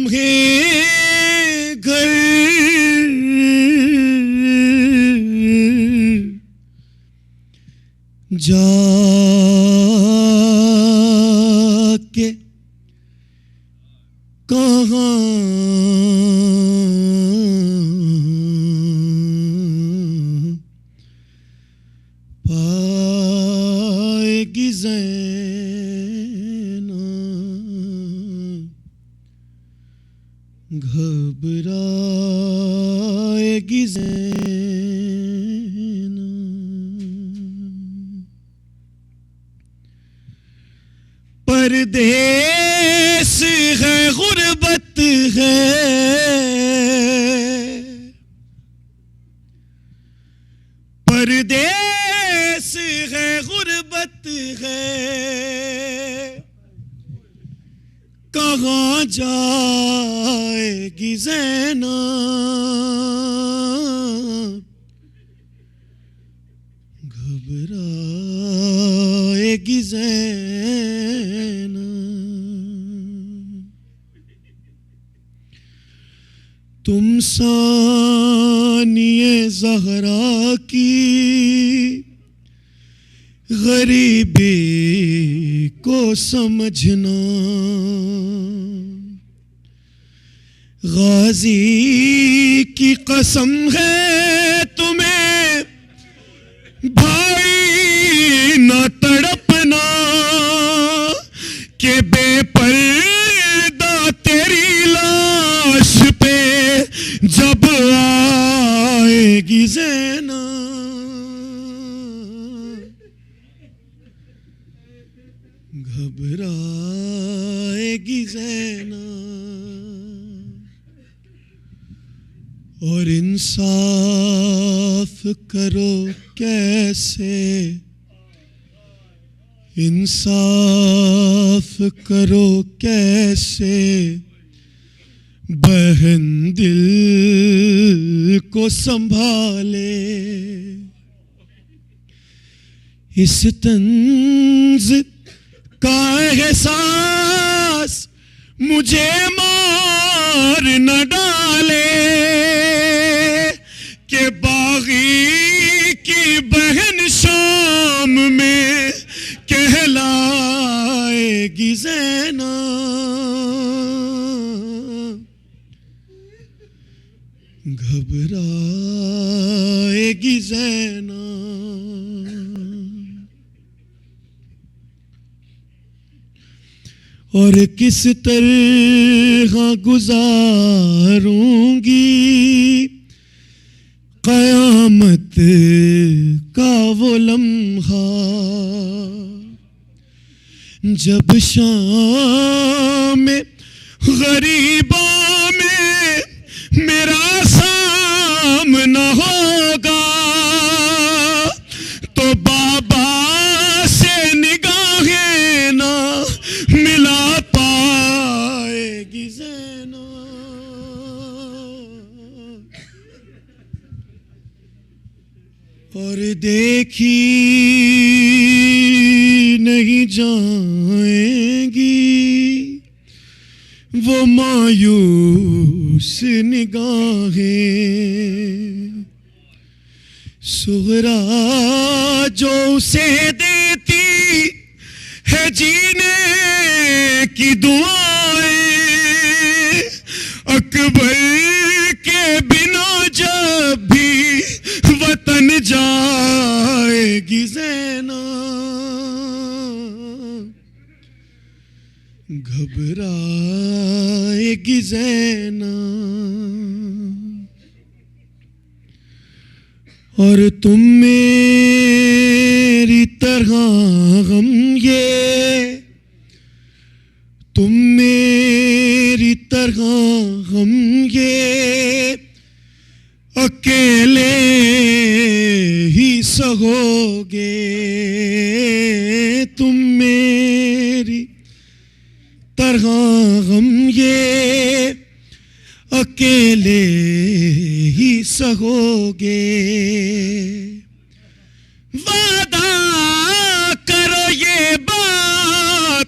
لمحے گھر جا کے کہاں پائے گی زینب گھبرائے گی زینب پردیس ہے غربت ہے پردیس ہے غربت ہے کہاں جائے گی زینب گھبرائے گی زینب تم ثانیہ زہرا کی غریبی کو سمجھنا غازی کی قسم ہے تمہیں بھائی نہ تڑپنا کہ بے پردہ تیری لاش پہ جب آئے گی زینب گھبرائے گی زینب اور انصاف کرو کیسے انصاف کرو کیسے بہن دل کو سنبھالے اس طنز کا احساس مجھے مار نہ ڈالے کہ باغی کی بہن شام میں کہلائے گی زینب گھبرائے گی زینب اور کس طرح گزاروں گی قیامت کا وہ لمحہ جب شام غریباں میں میرا سامنا ہوگا تو بابا سے نگاہیں نہ ملا پائے گی زینب اور دیکھی نہیں جائیں گی وہ مایوس نگاہیں سغرا جو اسے دیتی ہے جینے کی دعائیں اکبر کے بنا جب بھی وطن جائے گی زینب گھبرائے گی زینب اور تم میری طرح غم یہ تم میری طرح غم یہ اکیلے ہی سہو گے تم میری طرح غم یہ اکیلے ہی سہو گے وعدہ کرو یہ بات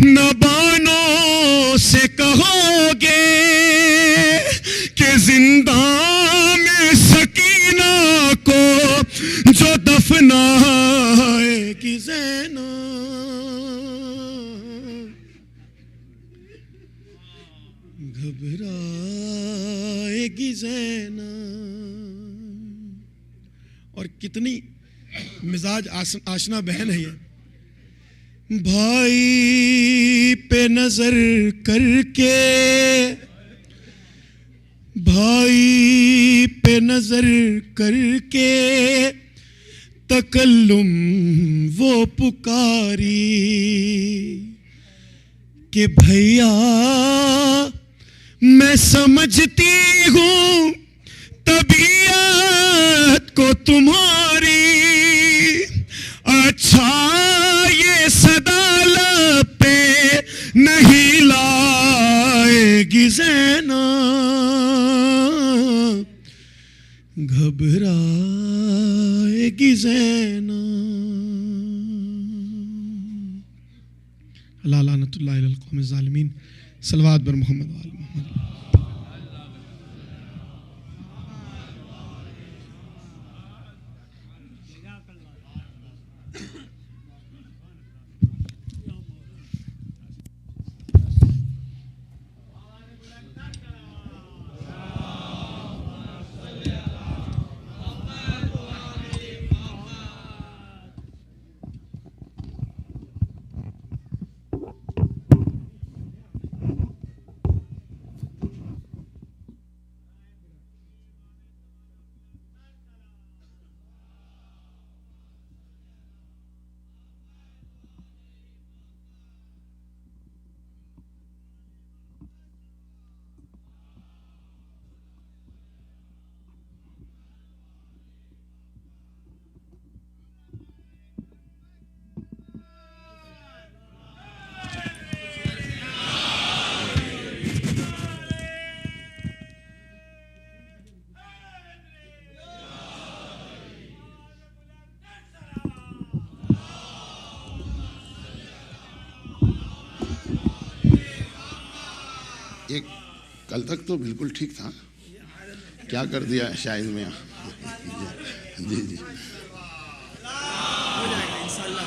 نہ بانوں سے کہو گے جو دفنائے گی زینب، گھبرائے گی زینب۔ اور کتنی مزاج آشنا بہن ہے یہ۔ بھائی پہ نظر کر کے، بھائی پہ نظر کر کے تکلم وہ پکاری کہ بھیا میں سمجھتی ہوں طبیعت کو تمہاری، اچھا یہ صدا لب پہ نہیں لائے گی زینب، گھبرائے گی زینب۔ اللہ لعنت اللہ علی القوم الظالمین۔ صلوات بر محمد و آل محمد۔ کل تک تو بالکل ٹھیک تھا، کیا کر دیا شاہد میں؟ جی جی ہو جائے گا انشاءاللہ،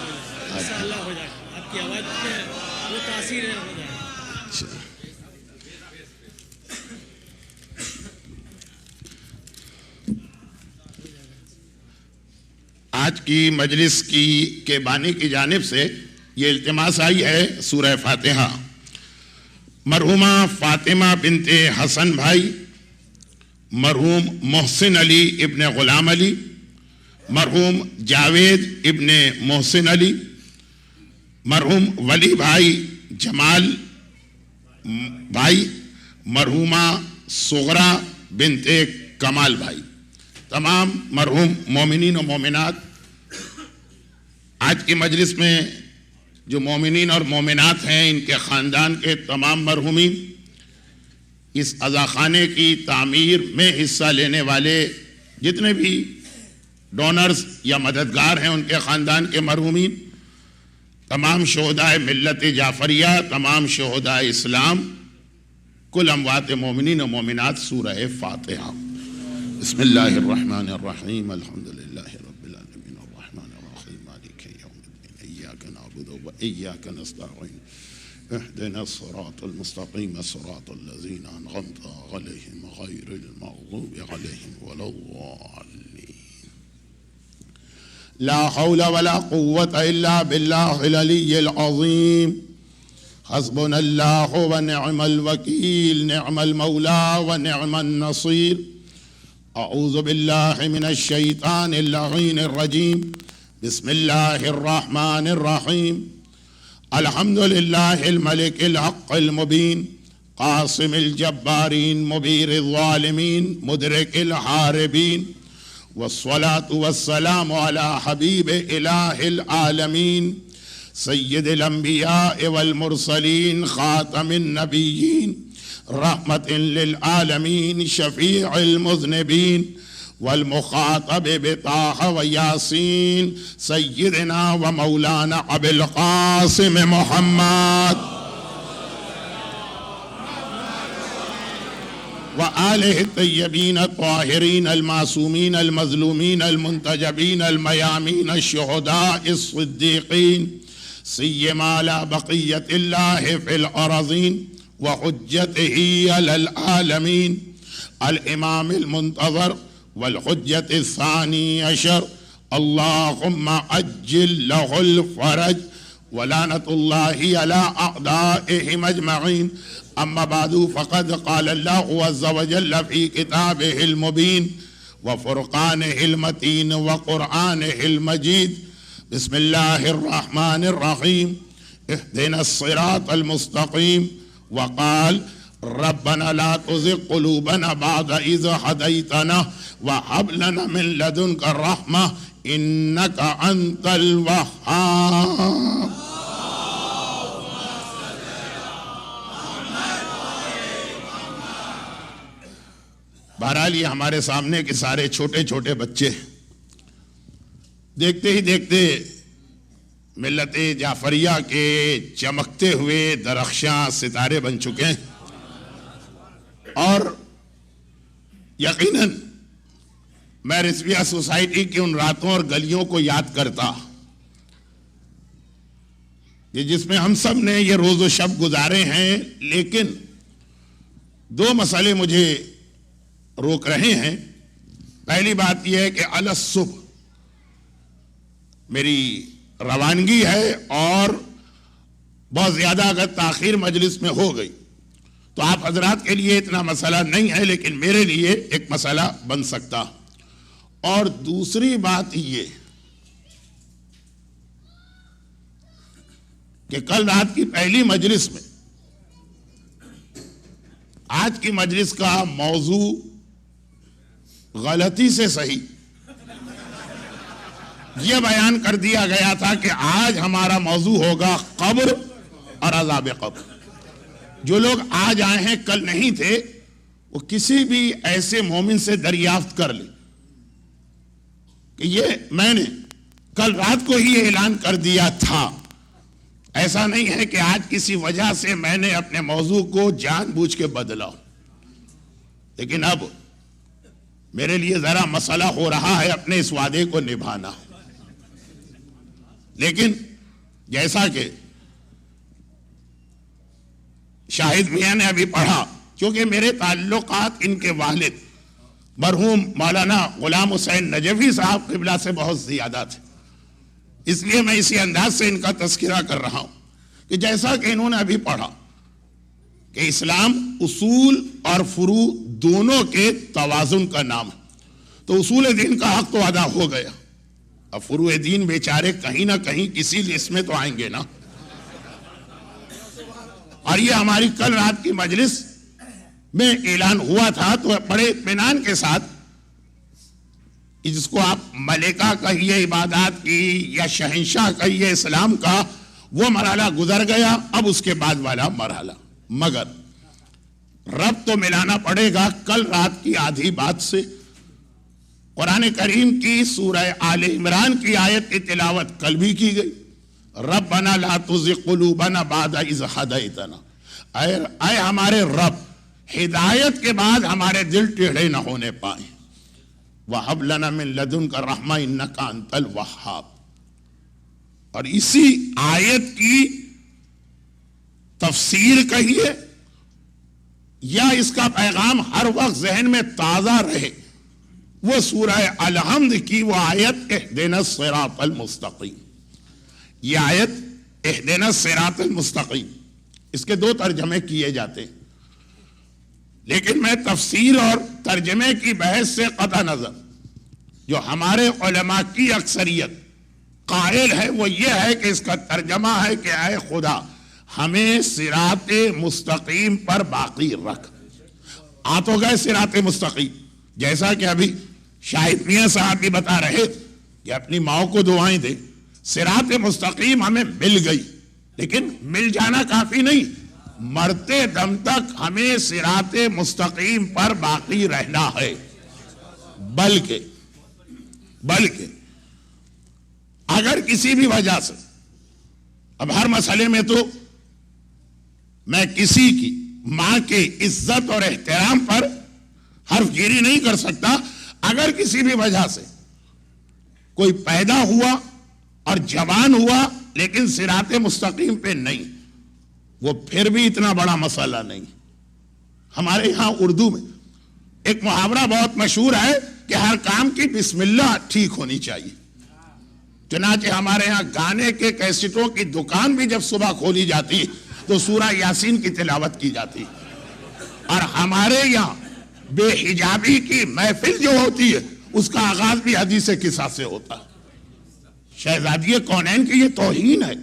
انشاءاللہ ہو جائے گا۔ آپ کی آواز میں وہ تاثیر ہے، ہو جائے گا۔ اچھا، آج کی مجلس کے بانی کی جانب سے یہ التماس آئی ہے سورہ فاتحہ۔ مرحومہ فاطمہ بنت حسن بھائی، مرحوم محسن علی ابن غلام علی، مرحوم جاوید ابن محسن علی، مرحوم ولی بھائی جمال بھائی، مرحومہ صغرا بنت کمال بھائی، تمام مرحوم مومنین و مومنات۔ آج کی مجلس میں جو مومنین اور مومنات ہیں، ان کے خاندان کے تمام مرحومین، اس عزاخانے کی تعمیر میں حصہ لینے والے جتنے بھی ڈونرز یا مددگار ہیں، ان کے خاندان کے مرحومین، تمام شہداء ملت جعفریہ، تمام شہداء اسلام، کل اموات مومنین و مومنات۔ سورہ فاتحہ۔ بسم اللہ الرحمن الرحیم، الحمدللہ رب العالمین الرحمن الرحیم مالک یوم الدین، ایاک نعبد و ایاک نستعین، اهدنا الصراط المستقیم صراط الذین انعمت علیہم غیر المغضوب علیہم ولا الضالین۔ لا حول ولا قوة الا باللہ العلی العظیم، حسبنا اللہ ونعم الوکیل، نعم المولا ونعم النصیر۔ اعوذ باللہ من الشیطان اللعین الرجیم، بسم اللہ الرحمن الرحیم۔ الحمد للہ الملک الحق المبین، قاسم الجبارین، مبیر الظالمین، مدرک الحاربین، والصلاة والسلام علی حبیب الہ العالمین، سید الانبیاء والمرسلین، خاتم النبیین، رحمت للعالمین، شفیع المذنبین، والمخاطب بطاہ و یاسین، سیدنا و مولانا ابو القاسم محمد، آلہ الطیبین الطاہرین المعصومین المظلومین المنتجبین الميامین الشہداء الصدیقین سیما علی بقیت اللہ فی الارضین وحجتہ علی العالمین الامام المنتظر والحجت الثانی عشر اللہم عجل لہ الفرج ولعنت اللہ علی اعدائہم اجمعین اما بعد فقد قال اللہ عز وجل فی کتابہ المبین وفرقانہ المتین وقرآنہ المجید بسم اللہ الرحمن الرحیم اہدنا الصراط المستقیم وقال ربنا لا تزغ قلوبنا بعد اذ هديتنا وهب لنا من لدنك الرحمة انك انت الوهاب. بہرحال یہ ہمارے سامنے کے سارے چھوٹے چھوٹے بچے دیکھتے ہی دیکھتے ملت جعفریہ کے چمکتے ہوئے درخشاں ستارے بن چکے ہیں، اور یقیناً میں رضویہ سوسائٹی کی ان راتوں اور گلیوں کو یاد کرتا کہ جس میں ہم سب نے یہ روز و شب گزارے ہیں، لیکن دو مسئلے مجھے روک رہے ہیں. پہلی بات یہ ہے کہ الصبح میری روانگی ہے، اور بہت زیادہ اگر تاخیر مجلس میں ہو گئی تو آپ حضرات کے لیے اتنا مسئلہ نہیں ہے، لیکن میرے لیے ایک مسئلہ بن سکتا. اور دوسری بات یہ کہ کل رات کی پہلی مجلس میں آج کی مجلس کا موضوع غلطی سے صحیح یہ بیان کر دیا گیا تھا کہ آج ہمارا موضوع ہوگا قبر اور عذاب قبر. جو لوگ آج آئے ہیں کل نہیں تھے، وہ کسی بھی ایسے مومن سے دریافت کر لیں کہ یہ میں نے کل رات کو ہی اعلان کر دیا تھا. ایسا نہیں ہے کہ آج کسی وجہ سے میں نے اپنے موضوع کو جان بوجھ کے بدلا، لیکن اب میرے لیے ذرا مسئلہ ہو رہا ہے اپنے اس وعدے کو نبھانا. لیکن جیسا کہ شاہد میاں نے ابھی پڑھا، کیونکہ میرے تعلقات ان کے والد مرحوم مولانا غلام حسین نجفی صاحب قبلہ سے بہت زیادہ تھے، اس لیے میں اسی انداز سے ان کا تذکرہ کر رہا ہوں کہ جیسا کہ انہوں نے ابھی پڑھا کہ اسلام اصول اور فروع دونوں کے توازن کا نام ہے، تو اصول دین کا حق تو ادا ہو گیا، اب فروع دین بیچارے کہیں نہ کہیں کسی لسٹ میں تو آئیں گے نا. اور یہ ہماری کل رات کی مجلس میں اعلان ہوا تھا، تو بڑے اطمینان کے ساتھ جس کو آپ ملکہ کہیے عبادات کی یا شہنشاہ کہیے اسلام کا، وہ مرحلہ گزر گیا، اب اس کے بعد والا مرحلہ. مگر رب تو ملانا پڑے گا کل رات کی آدھی بات سے. قرآن کریم کی سورہ آل عمران کی آیت کی تلاوت کل بھی کی گئی، ربنا لا تزغ قلوبنا بعد اذ ہدیتنا، اے ہمارے رب ہدایت کے بعد ہمارے دل ٹیڑھے نہ ہونے پائیں. وَهَبْ لَنَا مِن لَدُنْكَ الرَّحْمَةَ إِنَّكَ أَنْتَ الْوَهَّابُ. اور اسی آیت کی تفسیر کہیے یا اس کا پیغام ہر وقت ذہن میں تازہ رہے، وہ سورہ الحمد کی وہ آیت اہدنا الصراط المستقیم. یہ آیت اہدنا الصراط المستقیم، اس کے دو ترجمے کیے جاتے ہیں، لیکن میں تفسیر اور ترجمے کی بحث سے قطع نظر جو ہمارے علماء کی اکثریت قائل ہے وہ یہ ہے کہ اس کا ترجمہ ہے کہ اے خدا ہمیں صراط مستقیم پر باقی رکھ. آ تو گئے صراط مستقیم، جیسا کہ ابھی شاہد میاں صاحب بھی بتا رہے کہ اپنی ماؤں کو دعائیں دے. صراط مستقیم ہمیں مل گئی، لیکن مل جانا کافی نہیں، مرتے دم تک ہمیں صراط مستقیم پر باقی رہنا ہے. بلکہ اگر کسی بھی وجہ سے، اب ہر مسئلے میں تو میں کسی کی ماں کے عزت اور احترام پر حرف گیری نہیں کر سکتا. اگر کسی بھی وجہ سے کوئی پیدا ہوا اور جوان ہوا لیکن صراط مستقیم پہ نہیں، وہ پھر بھی اتنا بڑا مسئلہ نہیں. ہمارے ہاں اردو میں ایک محاورہ بہت مشہور ہے کہ ہر کام کی بسم اللہ ٹھیک ہونی چاہیے. چنانچہ ہمارے ہاں گانے کے کیسٹوں کی دکان بھی جب صبح کھولی جاتی تو سورہ یاسین کی تلاوت کی جاتی. اور ہمارے یہاں بے حجابی کی محفل جو ہوتی ہے اس کا آغاز بھی حدیث قصہ سے ہوتا ہے. شہزادی کونین کی یہ توہین ہے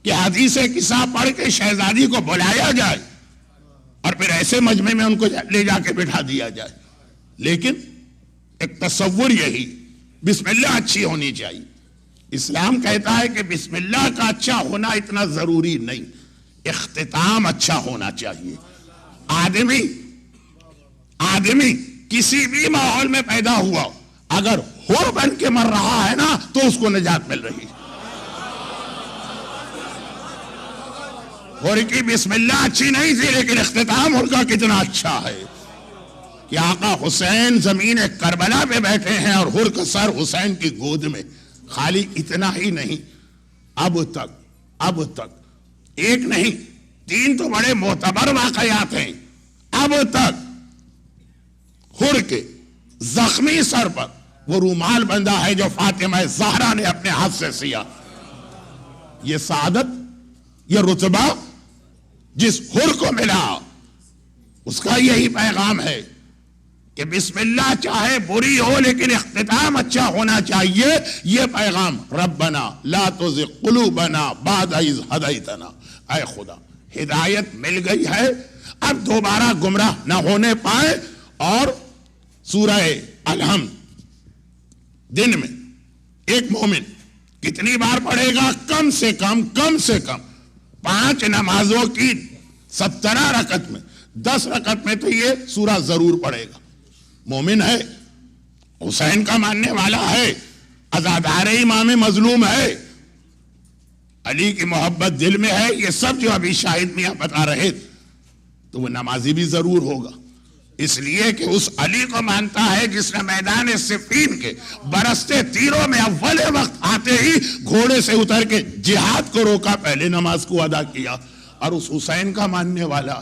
کہ حدیث قصہ پڑھ کے شہزادی کو بلایا جائے اور پھر ایسے مجمع میں ان کو لے جا کے بٹھا دیا جائے. لیکن ایک تصور یہی، بسم اللہ اچھی ہونی چاہیے. اسلام کہتا ہے کہ بسم اللہ کا اچھا ہونا اتنا ضروری نہیں، اختتام اچھا ہونا چاہیے. آدمی کسی بھی ماحول میں پیدا ہوا اگر حور بن کے مر رہا ہے نا تو اس کو نجات مل رہی. حور کی بسم اللہ اچھی نہیں تھی لیکن اختتام حور کا کتنا اچھا ہے کہ آقا حسین زمین کربلا پہ بیٹھے ہیں اور حور کا سر حسین کی گود میں. خالی اتنا ہی نہیں، اب تک ایک نہیں 3 تو بڑے معتبر واقعات ہیں. اب تک حور کے زخمی سر پر وہ رومال بندہ ہے جو فاطمہ زہرا نے اپنے ہاتھ سے سیا. یہ سعادت، یہ رتبہ جس حور کو ملا اس کا یہی پیغام ہے کہ بسم اللہ چاہے بری ہو لیکن اختتام اچھا ہونا چاہیے. یہ پیغام ربنا لا تزغ قلوبنا بعد اذ ہدیتنا، اے خدا ہدایت مل گئی ہے اب دوبارہ گمراہ نہ ہونے پائے. اور سورہ الحمد دن میں ایک مومن کتنی بار پڑھے گا؟ کم سے کم 5 نمازوں کی 17 رکعت میں 10 رکعت میں تو یہ سورہ ضرور پڑھے گا. مومن ہے، حسین کا ماننے والا ہے، عزادار امام مظلوم ہے، علی کی محبت دل میں ہے. یہ سب جو ابھی شاہد میاں بتا رہے تو وہ نمازی بھی ضرور ہوگا، اس لیے کہ اس علی کو مانتا ہے جس نے میدان صفین کے برستے تیروں میں اول وقت آتے ہی گھوڑے سے اتر کے جہاد کو روکا، پہلے نماز کو ادا کیا. اور اس حسین کا ماننے والا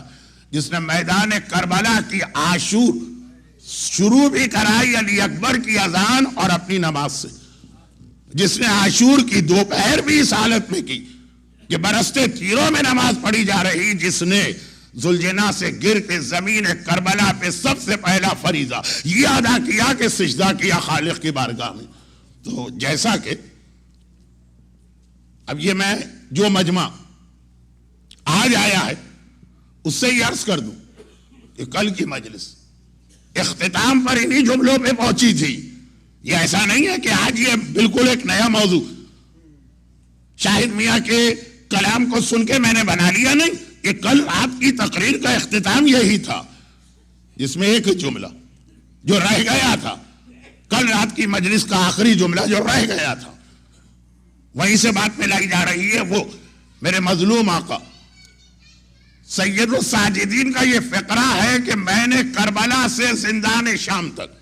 جس نے میدان کربلا کی عاشور شروع بھی کرائی علی اکبر کی اذان اور اپنی نماز سے، جس نے عاشور کی دوپہر بھی اس حالت میں کی کہ برستے تیروں میں نماز پڑھی جا رہی، جس نے ذوالجناح سے گر کے زمین کربلا پہ سب سے پہلا فریضہ یہ ادا کیا کہ سجدہ کیا خالق کی بارگاہ میں. تو جیسا کہ اب یہ میں جو مجمع آج آیا ہے اس سے یہ عرض کر دوں کہ کل کی مجلس اختتام پر انہی جملوں پہ پہنچی تھی. یہ ایسا نہیں ہے کہ آج یہ بالکل ایک نیا موضوع شاہد میاں کے کلام کو سن کے میں نے بنا لیا، نہیں. کہ کل رات کی تقریر کا اختتام یہی تھا جس میں ایک جملہ جو رہ گیا تھا، کل رات کی مجلس کا آخری جملہ جو رہ گیا تھا وہیں سے بات میں لائی جا رہی ہے. وہ میرے مظلوم آقا سید الساجدین کا یہ فقرہ ہے کہ میں نے کربلا سے زندان شام تک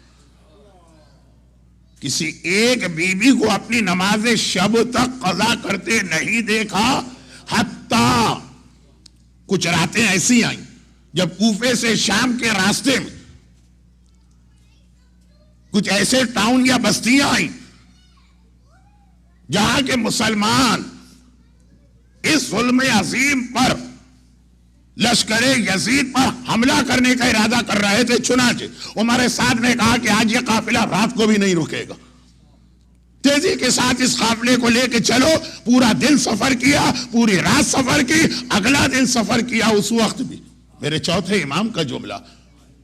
کسی ایک بی بی کو اپنی نماز شب تک قضا کرتے نہیں دیکھا. حتیٰ کچھ راتیں ایسی آئیں جب کوفے سے شام کے راستے میں کچھ ایسے ٹاؤن یا بستیاں آئیں جہاں کے مسلمان اس ظلم عظیم پر لشکر یزید پر حملہ کرنے کا ارادہ کر رہے تھے. چنانچہ عمر سعد نے کہا کہ آج یہ قافلہ رات کو بھی نہیں رکے گا، تیزی کے ساتھ اس قافلے کو لے کے چلو. پورا دن سفر کیا، پوری رات سفر کی، اگلا دن سفر کیا. اس وقت بھی میرے چوتھے امام کا جملہ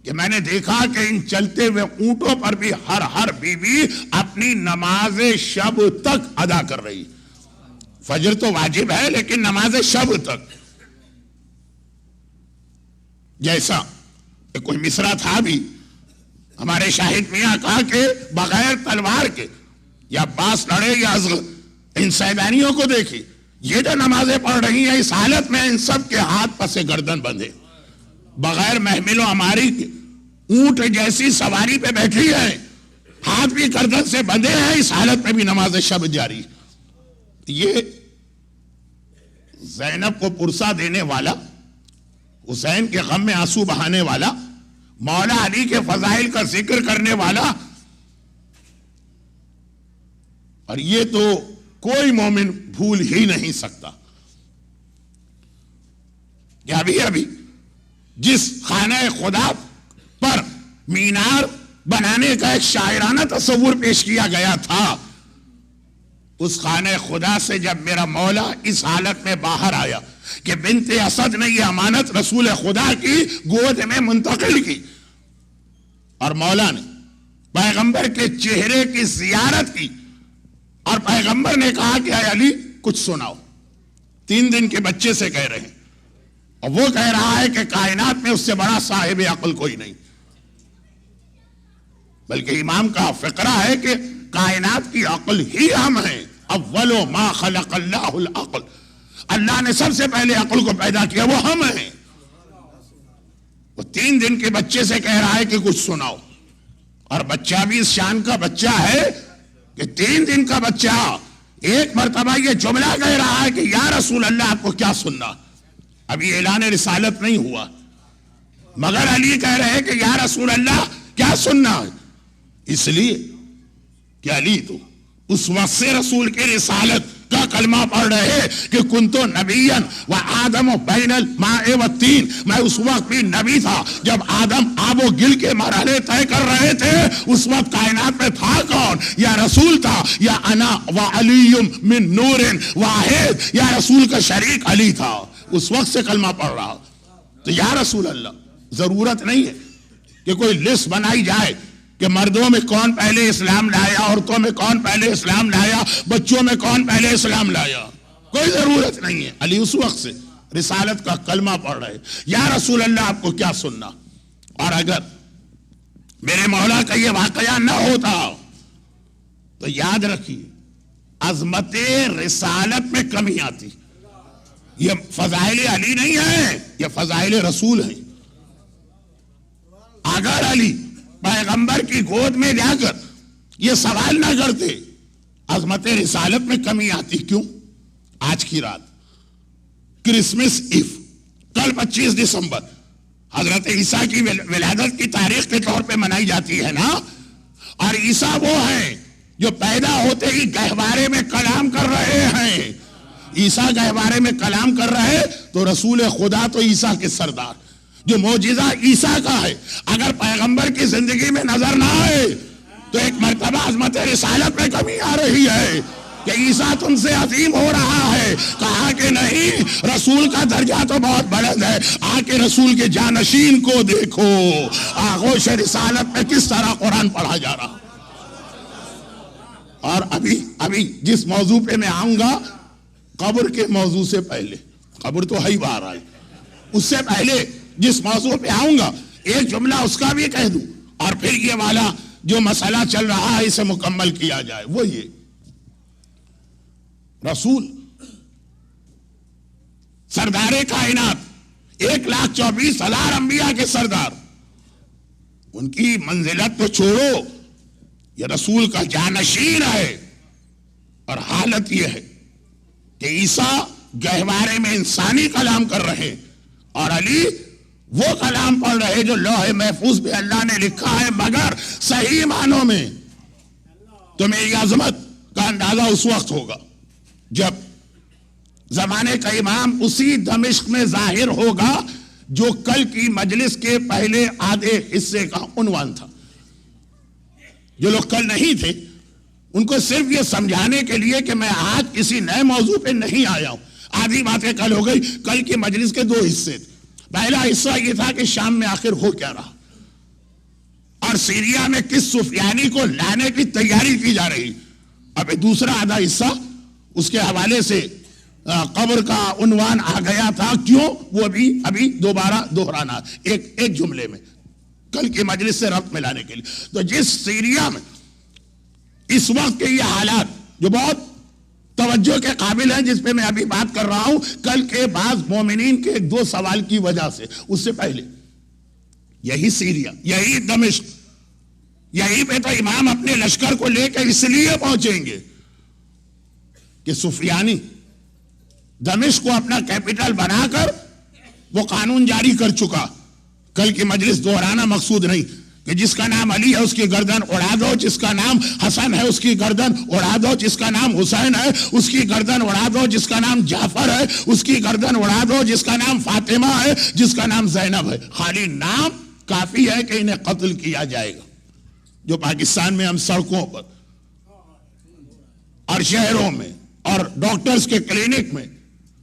کہ میں نے دیکھا کہ ان چلتے ہوئے اونٹوں پر بھی ہر بی بی اپنی نماز شب تک ادا کر رہی. فجر تو واجب ہے لیکن نماز شب تک. جیسا کوئی مصرع تھا بھی ہمارے شاہد میاں کہا کہ بغیر تلوار کے یا باس لڑے یا ازغر ان سیدانیوں کو دیکھی، یہ جو نمازیں پڑھ رہی ہیں اس حالت میں ان سب کے ہاتھ پس گردن بندھے، بغیر محمل و عماری کے اونٹ جیسی سواری پہ بیٹھی ہے، ہاتھ بھی گردن سے بندھے ہیں، اس حالت میں بھی نماز شب جاری۔ یہ زینب کو پرسا دینے والا، حسین کے غم میں آنسو بہانے والا، مولا علی کے فضائل کا ذکر کرنے والا، اور یہ تو کوئی مومن بھول ہی نہیں سکتا کہ ابھی جس خانہ خدا پر مینار بنانے کا ایک شاعرانہ تصور پیش کیا گیا تھا، اس خانہ خدا سے جب میرا مولا اس حالت میں باہر آیا کہ بنت اسد نے یہ امانت رسول خدا کی گود میں منتقل کی، اور مولا نے پیغمبر کے چہرے کی زیارت کی، اور پیغمبر نے کہا کہ اے علی کچھ سناؤ۔ 3 دن کے بچے سے کہہ رہے ہیں، اور وہ کہہ رہا ہے کہ کائنات میں اس سے بڑا صاحب عقل کوئی نہیں، بلکہ امام کا فقرہ ہے کہ کائنات کی عقل ہی ہم ہیں۔ اول ما خلق اللہ العقل، اللہ نے سب سے پہلے عقل کو پیدا کیا، وہ ہم ہیں۔ وہ 3 دن کے بچے سے کہہ رہا ہے کہ کچھ سناؤ، اور بچہ بھی اس شان کا بچہ ہے کہ 3 دن کا بچہ ایک مرتبہ یہ جملہ کہہ رہا ہے کہ یا رسول اللہ آپ کو کیا سننا۔ ابھی اعلان رسالت نہیں ہوا، مگر علی کہہ رہے کہ یا رسول اللہ کیا سننا ہے، اس لیے کہ علی تو اس وقت سے رسول کی رسالت کا کلمہ پڑھ رہے کہ کنتو نبیًا و آدم بین الماء والطین، میں اس وقت بھی نبی تھا جب آدم آب و گل کے مرحلے طے کر رہے تھے۔ اس وقت کائنات میں تھا کون؟ یا رسول تھا، یا انا و علی من نور واحد، یا رسول کا شریک علی تھا، اس وقت سے کلمہ پڑھ رہا۔ تو یا رسول اللہ ضرورت نہیں ہے کہ کوئی لسٹ بنائی جائے کہ مردوں میں کون پہلے اسلام لایا، عورتوں میں کون پہلے اسلام لایا، بچوں میں کون پہلے اسلام لایا، کوئی ضرورت نہیں ہے۔ علی اس وقت سے رسالت کا کلمہ پڑھ رہے، یا رسول اللہ آپ کو کیا سننا۔ اور اگر میرے مولا کا یہ واقعہ نہ ہوتا تو یاد رکھیے عظمت رسالت میں کمی آتی۔ یہ فضائل علی نہیں ہے، یہ فضائل رسول ہیں۔ اگر علی پیغمبر کی گود میں جا کر یہ سوال نہ کرتے عظمت رسالت میں کمی آتی۔ کیوں؟ آج کی رات کرسمس ایو، کل 25 دسمبر حضرت عیسیٰ کی ولادت کی تاریخ کے طور پہ منائی جاتی ہے نا، اور عیسیٰ وہ ہیں جو پیدا ہوتے ہی گہوارے میں کلام کر رہے ہیں۔ عیسیٰ گہوارے میں کلام کر رہے تو رسول خدا تو عیسیٰ کے سردار، جو معجزہ عیسیٰ کا ہے اگر پیغمبر کی زندگی میں نظر نہ آئے تو ایک مرتبہ عظمت رسالت میں کمی آ رہی ہے کہ عیسیٰ تم سے عظیم ہو رہا ہے۔ کہا کہ نہیں، رسول کا درجہ تو بہت بلند ہے، آ کے رسول کے جانشین کو دیکھو، آغوش رسالت میں کس طرح قرآن پڑھا جا رہا۔ اور ابھی جس موضوع پہ میں آؤں گا، قبر کے موضوع سے پہلے، قبر تو ہے ہی باہر آئی، اس سے پہلے جس موضوع پہ آؤں گا ایک جملہ اس کا بھی کہہ دوں، اور پھر یہ والا جو مسئلہ چل رہا ہے اسے مکمل کیا جائے۔ وہ یہ رسول سردار کائنات 1,24,000 انبیاء کے سردار، ان کی منزلت تو چھوڑو، یہ رسول کا جانشین ہے۔ اور حالت یہ ہے کہ عیسیٰ گہوارے میں انسانی کلام کر رہے، اور علی وہ کلام پڑھ رہے جو لوح محفوظ پہ اللہ نے لکھا ہے، مگر صحیح معنوں میں تو میری عظمت کا اندازہ اس وقت ہوگا جب زمانے کا امام اسی دمشق میں ظاہر ہوگا جو کل کی مجلس کے پہلے آدھے حصے کا عنوان تھا۔ جو لوگ کل نہیں تھے ان کو صرف یہ سمجھانے کے لیے کہ میں آج کسی نئے موضوع پہ نہیں آیا ہوں، آدھی باتیں کل ہو گئی۔ کل کی مجلس کے 2 حصے تھے، پہلا حصہ یہ تھا کہ شام میں آخر ہو کیا رہا، اور سیریا میں کس سفیانی کو لانے کی تیاری کی جا رہی۔ اب دوسرا آدھا حصہ اس کے حوالے سے قبر کا عنوان آ گیا تھا، کیوں وہ ابھی دوبارہ دہرانا ایک جملے میں کل کی مجلس سے ربط ملانے کے لیے۔ تو جس سیریا میں اس وقت کے یہ حالات جو بہت توجہ کے قابل ہیں، جس پہ میں ابھی بات کر رہا ہوں، کل کے بعض مومنین کے 2 سوال کی وجہ سے، اس سے پہلے یہی سیریا، یہی دمشق، یہی پہ تو امام اپنے لشکر کو لے کر اس لیے پہنچیں گے کہ سفیانی دمشق کو اپنا کیپٹل بنا کر وہ قانون جاری کر چکا. کل کی مجلس دہرانا مقصود نہیں کہ جس کا نام علی ہے اس کی گردن اڑا دو، جس کا نام حسن ہے اس کی گردن اڑا دو، جس کا نام حسین ہے اس کی گردن اڑا دو، جس کا نام جعفر ہے اس کی گردن اڑا دو، جس کا نام فاطمہ ہے، جس کا نام زینب ہے. خالی نام کافی ہے کہ انہیں قتل کیا جائے گا. جو پاکستان میں ہم سڑکوں پر اور شہروں میں اور ڈاکٹرز کے کلینک میں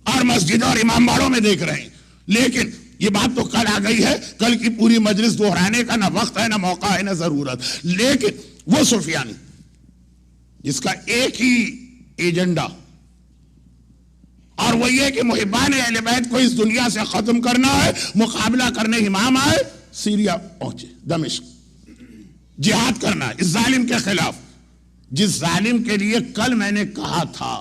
اور مسجدوں اور امام باڑوں میں دیکھ رہے ہیں. لیکن یہ بات تو کل آ گئی ہے، کل کی پوری مجلس دہرانے کا نہ وقت ہے، نہ موقع ہے، نہ ضرورت. لیکن وہ سفیانی جس کا ایک ہی ایجنڈا اور وہ یہ کہ محبان اہل بیت کو اس دنیا سے ختم کرنا ہے، مقابلہ کرنے امام آئے، سیریا پہنچے، دمشق جہاد کرنا ہے اس ظالم کے خلاف، جس ظالم کے لیے کل میں نے کہا تھا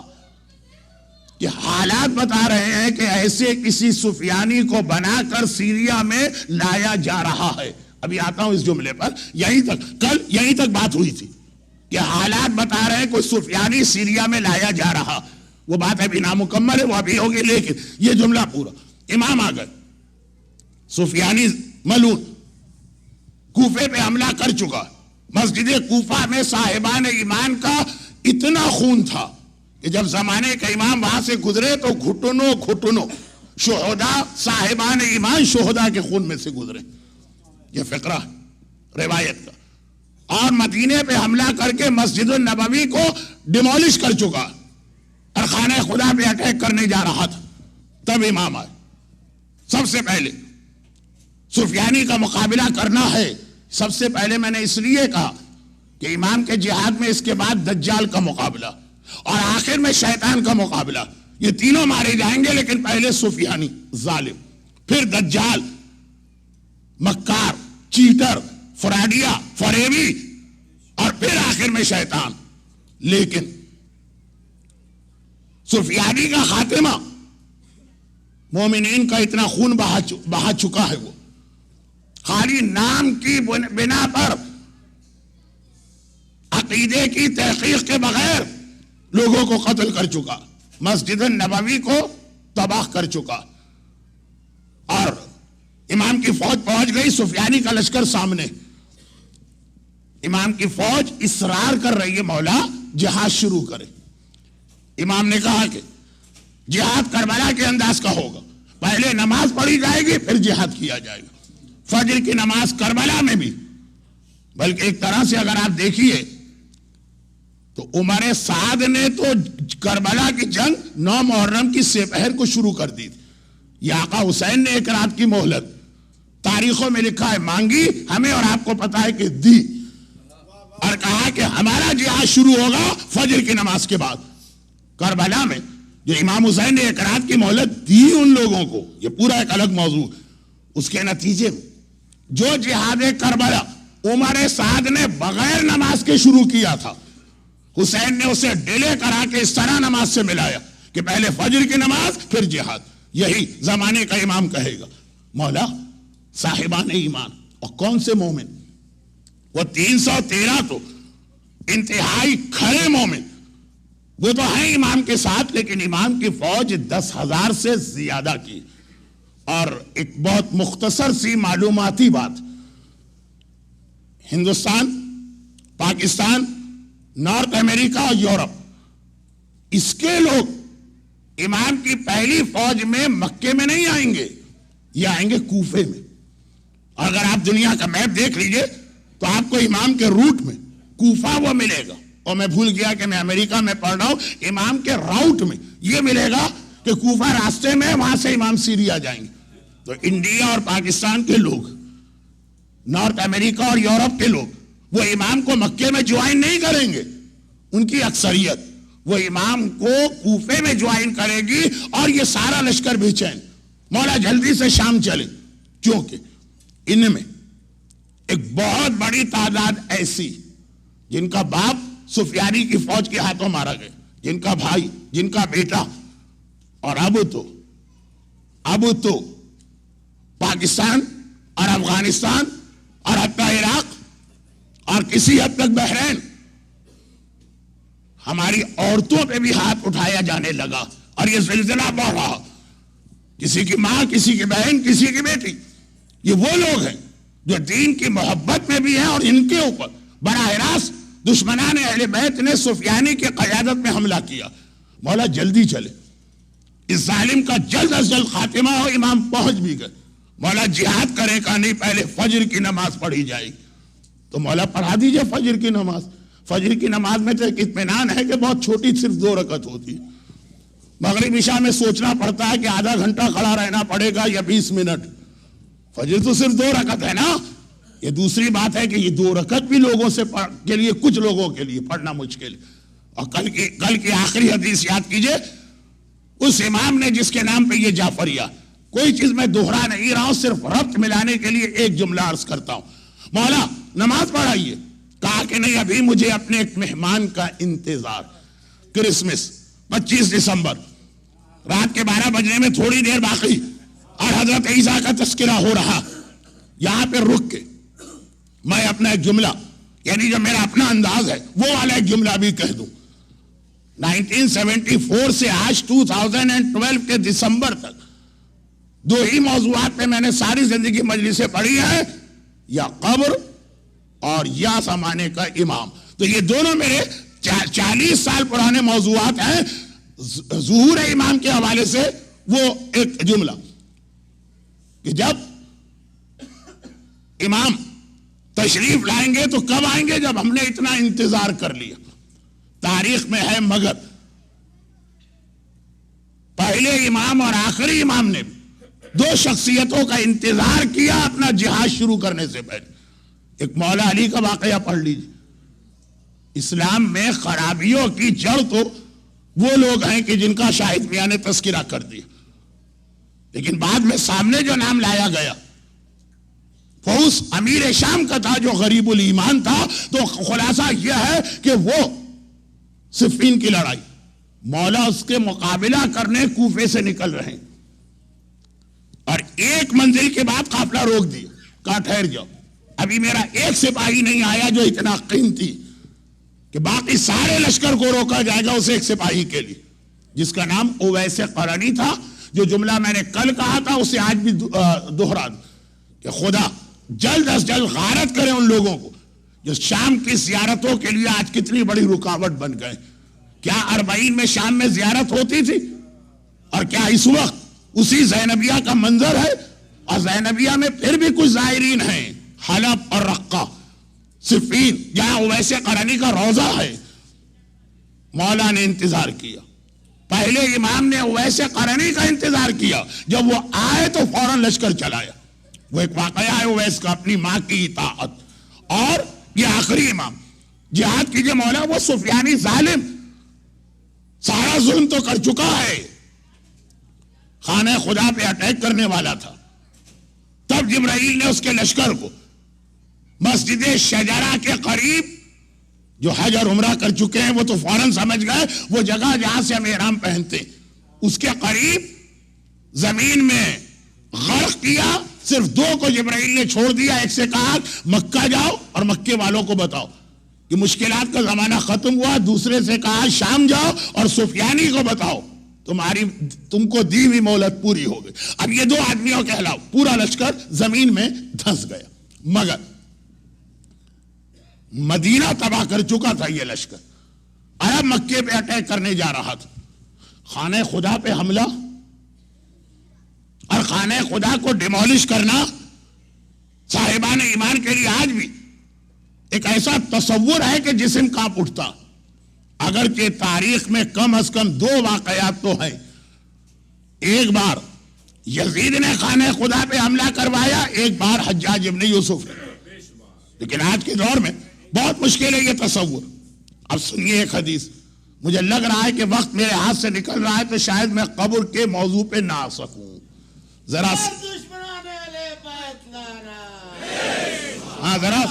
کہ حالات بتا رہے ہیں کہ ایسے کسی سفیانی کو بنا کر سیریا میں لایا جا رہا ہے. ابھی آتا ہوں اس جملے پر. کل یہیں تک بات ہوئی تھی کہ حالات بتا رہے ہیں کوئی سفیانی سیریا میں لایا جا رہا. وہ بات ابھی نامکمل ہے، وہ ابھی ہوگی. لیکن یہ جملہ پورا امام آ گئے، سفیانی ملعون کوفے پہ حملہ کر چکا. مسجد کوفہ میں صاحبان ایمان کا اتنا خون تھا کہ جب زمانے کا امام وہاں سے گزرے تو گھٹنوں شہداء، صاحبان ایمان شہداء کے خون میں سے گزرے. یہ فقرہ روایت کا. اور مدینے پہ حملہ کر کے مسجد النبوی کو ڈیمولش کر چکا اور خانہ خدا پہ اٹیک کرنے جا رہا تھا. تب امام آئے. سب سے پہلے سفیانی کا مقابلہ کرنا ہے. سب سے پہلے میں نے اس لیے کہا کہ امام کے جہاد میں اس کے بعد دجال کا مقابلہ اور آخر میں شیطان کا مقابلہ، یہ تینوں مارے جائیں گے. لیکن پہلے سفیانی ظالم، پھر دجال مکار چیٹر فراڈیا فریبی، اور پھر آخر میں شیطان. لیکن سفیانی کا خاتمہ مومنین کا اتنا خون بہا چکا ہے، وہ خالی نام کی بنا پر عقیدے کی تحقیق کے بغیر لوگوں کو قتل کر چکا، مسجد النبوی کو تباہ کر چکا. اور امام کی فوج پہنچ گئی، سفیانی کا لشکر سامنے. امام کی فوج اصرار کر رہی ہے مولا جہاد شروع کرے. امام نے کہا کہ جہاد کربلا کے انداز کا ہوگا، پہلے نماز پڑھی جائے گی پھر جہاد کیا جائے گا. فجر کی نماز کربلا میں بھی، بلکہ ایک طرح سے اگر آپ دیکھیے تو عمر سعد نے تو کربلا کی جنگ 9 محرم کی سپہر کو شروع کر دی تھی. یہ آقا حسین نے ایک رات کی مہلت تاریخوں میں لکھا ہے، مانگی ہمیں اور آپ کو پتا ہے کہ دی، اور کہا کہ ہمارا جہاد شروع ہوگا فجر کی نماز کے بعد. کربلا میں جو امام حسین نے ایک رات کی مہلت دی ان لوگوں کو، یہ پورا ایک الگ موضوع. اس کے نتیجے میں جو جہاد کربلا عمر سعد نے بغیر نماز کے شروع کیا تھا، حسین نے اسے ڈیلے کرا کے اس طرح نماز سے ملایا کہ پہلے فجر کی نماز پھر جہاد. یہی زمانے کا امام کہے گا. مولا صاحبان ایمان، اور کون سے مومن؟ وہ 313 تو انتہائی کھڑے مومن، وہ تو ہیں امام کے ساتھ، لیکن امام کی فوج 10,000 سے زیادہ کی. اور ایک بہت مختصر سی معلوماتی بات، ہندوستان، پاکستان، نارتھ امریکہ اور یورپ، اس کے لوگ امام کی پہلی فوج میں مکے میں نہیں آئیں گے، یہ آئیں گے کوفے میں. اگر آپ دنیا کا میپ دیکھ لیجئے تو آپ کو امام کے روٹ میں کوفہ وہ ملے گا. اور میں بھول گیا کہ میں امریکہ میں پڑھ رہا ہوں، امام کے راؤٹ میں یہ ملے گا کہ کوفہ راستے میں، وہاں سے امام سیریا جائیں گے. تو انڈیا اور پاکستان کے لوگ، نارتھ امریکہ اور یورپ کے لوگ، وہ امام کو مکے میں جوائن نہیں کریں گے. ان کی اکثریت وہ امام کو کوفے میں جوائن کرے گی، اور یہ سارا لشکر بے چین، مولا جلدی سے شام چلے. کیونکہ ان میں ایک بہت بڑی تعداد ایسی جن کا باپ سفیانی کی فوج کے ہاتھوں مارا گیا، جن کا بھائی، جن کا بیٹا، اور اب تو پاکستان اور افغانستان اور حتی عراق اور کسی حد تک بحرین، ہماری عورتوں پہ بھی ہاتھ اٹھایا جانے لگا اور یہ زلزلہ بڑھ رہا. کسی کی ماں، کسی کی بہن، کسی کی بیٹی. یہ وہ لوگ ہیں جو دین کی محبت میں بھی ہیں اور ان کے اوپر براہ راست دشمنان اہل بیت نے سفیانی کی قیادت میں حملہ کیا. مولا جلدی چلے، اس ظالم کا جلد از جلد خاتمہ ہو. امام پہنچ بھی گئے. مولا جہاد کرے کا نہیں، پہلے فجر کی نماز پڑھی جائے گی. تو مولا پڑھا دیجئے فجر کی نماز. فجر کی نماز میں تو ایک اطمینان ہے کہ بہت چھوٹی صرف 2 رکعت ہوتی ہے. مغرب عشاء میں سوچنا پڑتا ہے کہ آدھا گھنٹہ کھڑا رہنا پڑے گا یا 20 منٹ. فجر تو صرف 2 رکعت ہے نا. یہ دوسری بات ہے کہ یہ 2 رکعت بھی لوگوں سے کے لیے، کچھ لوگوں کے لیے پڑھنا مشکل. اور کل کی آخری حدیث یاد کیجئے، اس امام نے جس کے نام پہ یہ جعفریہ، کوئی چیز میں دوہرا نہیں رہا ہوں، صرف ربط ملانے کے لیے ایک جملہ عرض کرتا ہوں. مولا نماز پڑھائیے. کہا کہ نہیں، ابھی مجھے اپنے ایک مہمان کا انتظار. کرسمس 25 دسمبر رات کے 12 بجنے میں تھوڑی دیر باقی اور حضرت عیسیٰ کا تذکرہ ہو رہا. یہاں پہ رک کے میں اپنا ایک جملہ، یعنی جو میرا اپنا انداز ہے وہ والا ایک جملہ بھی کہہ دوں. 1974 سے آج 2012 کے دسمبر تک 2 ہی موضوعات پہ میں نے ساری زندگی مجلسیں پڑھی ہیں، یا قبر اور یا زمانے کا امام. تو یہ دونوں میرے 40 سال پرانے موضوعات ہیں. ظہور امام کے حوالے سے وہ ایک جملہ کہ جب امام تشریف لائیں گے تو کب آئیں گے؟ جب ہم نے اتنا انتظار کر لیا. تاریخ میں ہے مگر پہلے امام اور آخری امام نے 2 شخصیتوں کا انتظار کیا اپنا جہاد شروع کرنے سے پہلے. ایک مولا علی کا واقعہ پڑھ لیجیے. اسلام میں خرابیوں کی جڑ تو وہ لوگ ہیں کہ جن کا شاہد میاں نے تذکرہ کر دیا، لیکن بعد میں سامنے جو نام لایا گیا وہ اس امیر شام کا تھا جو غریب الایمان تھا. تو خلاصہ یہ ہے کہ وہ صفین کی لڑائی، مولا اس کے مقابلہ کرنے کوفے سے نکل رہے ہیں اور ایک منزل کے بعد قافلہ روک دیا. کہا ٹھہر جاؤ، ابھی میرا ایک سپاہی نہیں آیا جو اتنا قیمتی کہ باقی سارے لشکر کو روکا جائے گا اس ایک سپاہی کے لیے، جس کا نام اویس قرنی تھا. جو جملہ میں نے کل کہا تھا اسے آج بھی دوہرا دوں کہ خدا جلد از جلد غارت کرے ان لوگوں کو جو شام کی زیارتوں کے لیے آج کتنی بڑی رکاوٹ بن گئے. کیا 40 میں شام میں زیارت ہوتی تھی؟ اور کیا اس وقت اسی زینبیہ کا منظر ہے؟ اور زینبیہ میں پھر بھی کچھ زائرین ہیں، حلب اور رقہ، صفین جہاں اویس قرنی کا روضہ ہے. مولا نے انتظار کیا. پہلے امام نے اویس قرنی کا انتظار کیا، جب وہ آئے تو فوراً لشکر چلایا. وہ ایک واقعہ ہے اویس کا، اپنی ماں کی اطاعت. اور یہ آخری امام جہاد کیجئے. مولا وہ سفیانی ظالم سارا ظلم تو کر چکا ہے، خانہ خدا پہ اٹیک کرنے والا تھا. تب جبرائیل نے اس کے لشکر کو مسجد شجرہ کے قریب، جو حج اور عمرہ کر چکے ہیں وہ تو فوراً سمجھ گئے وہ جگہ جہاں سے ہم احرام پہنتے، اس کے قریب زمین میں غرق کیا. صرف 2 کو جبرائیل نے چھوڑ دیا. ایک سے کہا مکہ جاؤ اور مکے والوں کو بتاؤ کہ مشکلات کا زمانہ ختم ہوا. دوسرے سے کہا شام جاؤ اور سفیانی کو بتاؤ تم کو دی ہوئی مہلت پوری ہو گئی. اب یہ 2 آدمیوں کے علاوہ پورا لشکر زمین میں دھنس گیا. مگر مدینہ تباہ کر چکا تھا یہ لشکر. عرب مکے پہ اٹیک کرنے جا رہا تھا. خانہ خدا پہ حملہ اور خانہ خدا کو ڈیمولش کرنا صاحبان ایمان کے لیے آج بھی ایک ایسا تصور ہے کہ جسم کانپ اٹھتا. اگرچہ تاریخ میں کم از کم 2 واقعات تو ہیں. ایک بار یزید نے خانہ خدا پہ حملہ کروایا، ایک بار حجاج ابن یوسف نے. لیکن آج کے دور میں بہت مشکل ہے یہ تصور. اب سنیے ایک حدیث. مجھے لگ رہا ہے کہ وقت میرے ہاتھ سے نکل رہا ہے تو شاید میں قبر کے موضوع پہ نہ آ سکوں. ذرا ذرا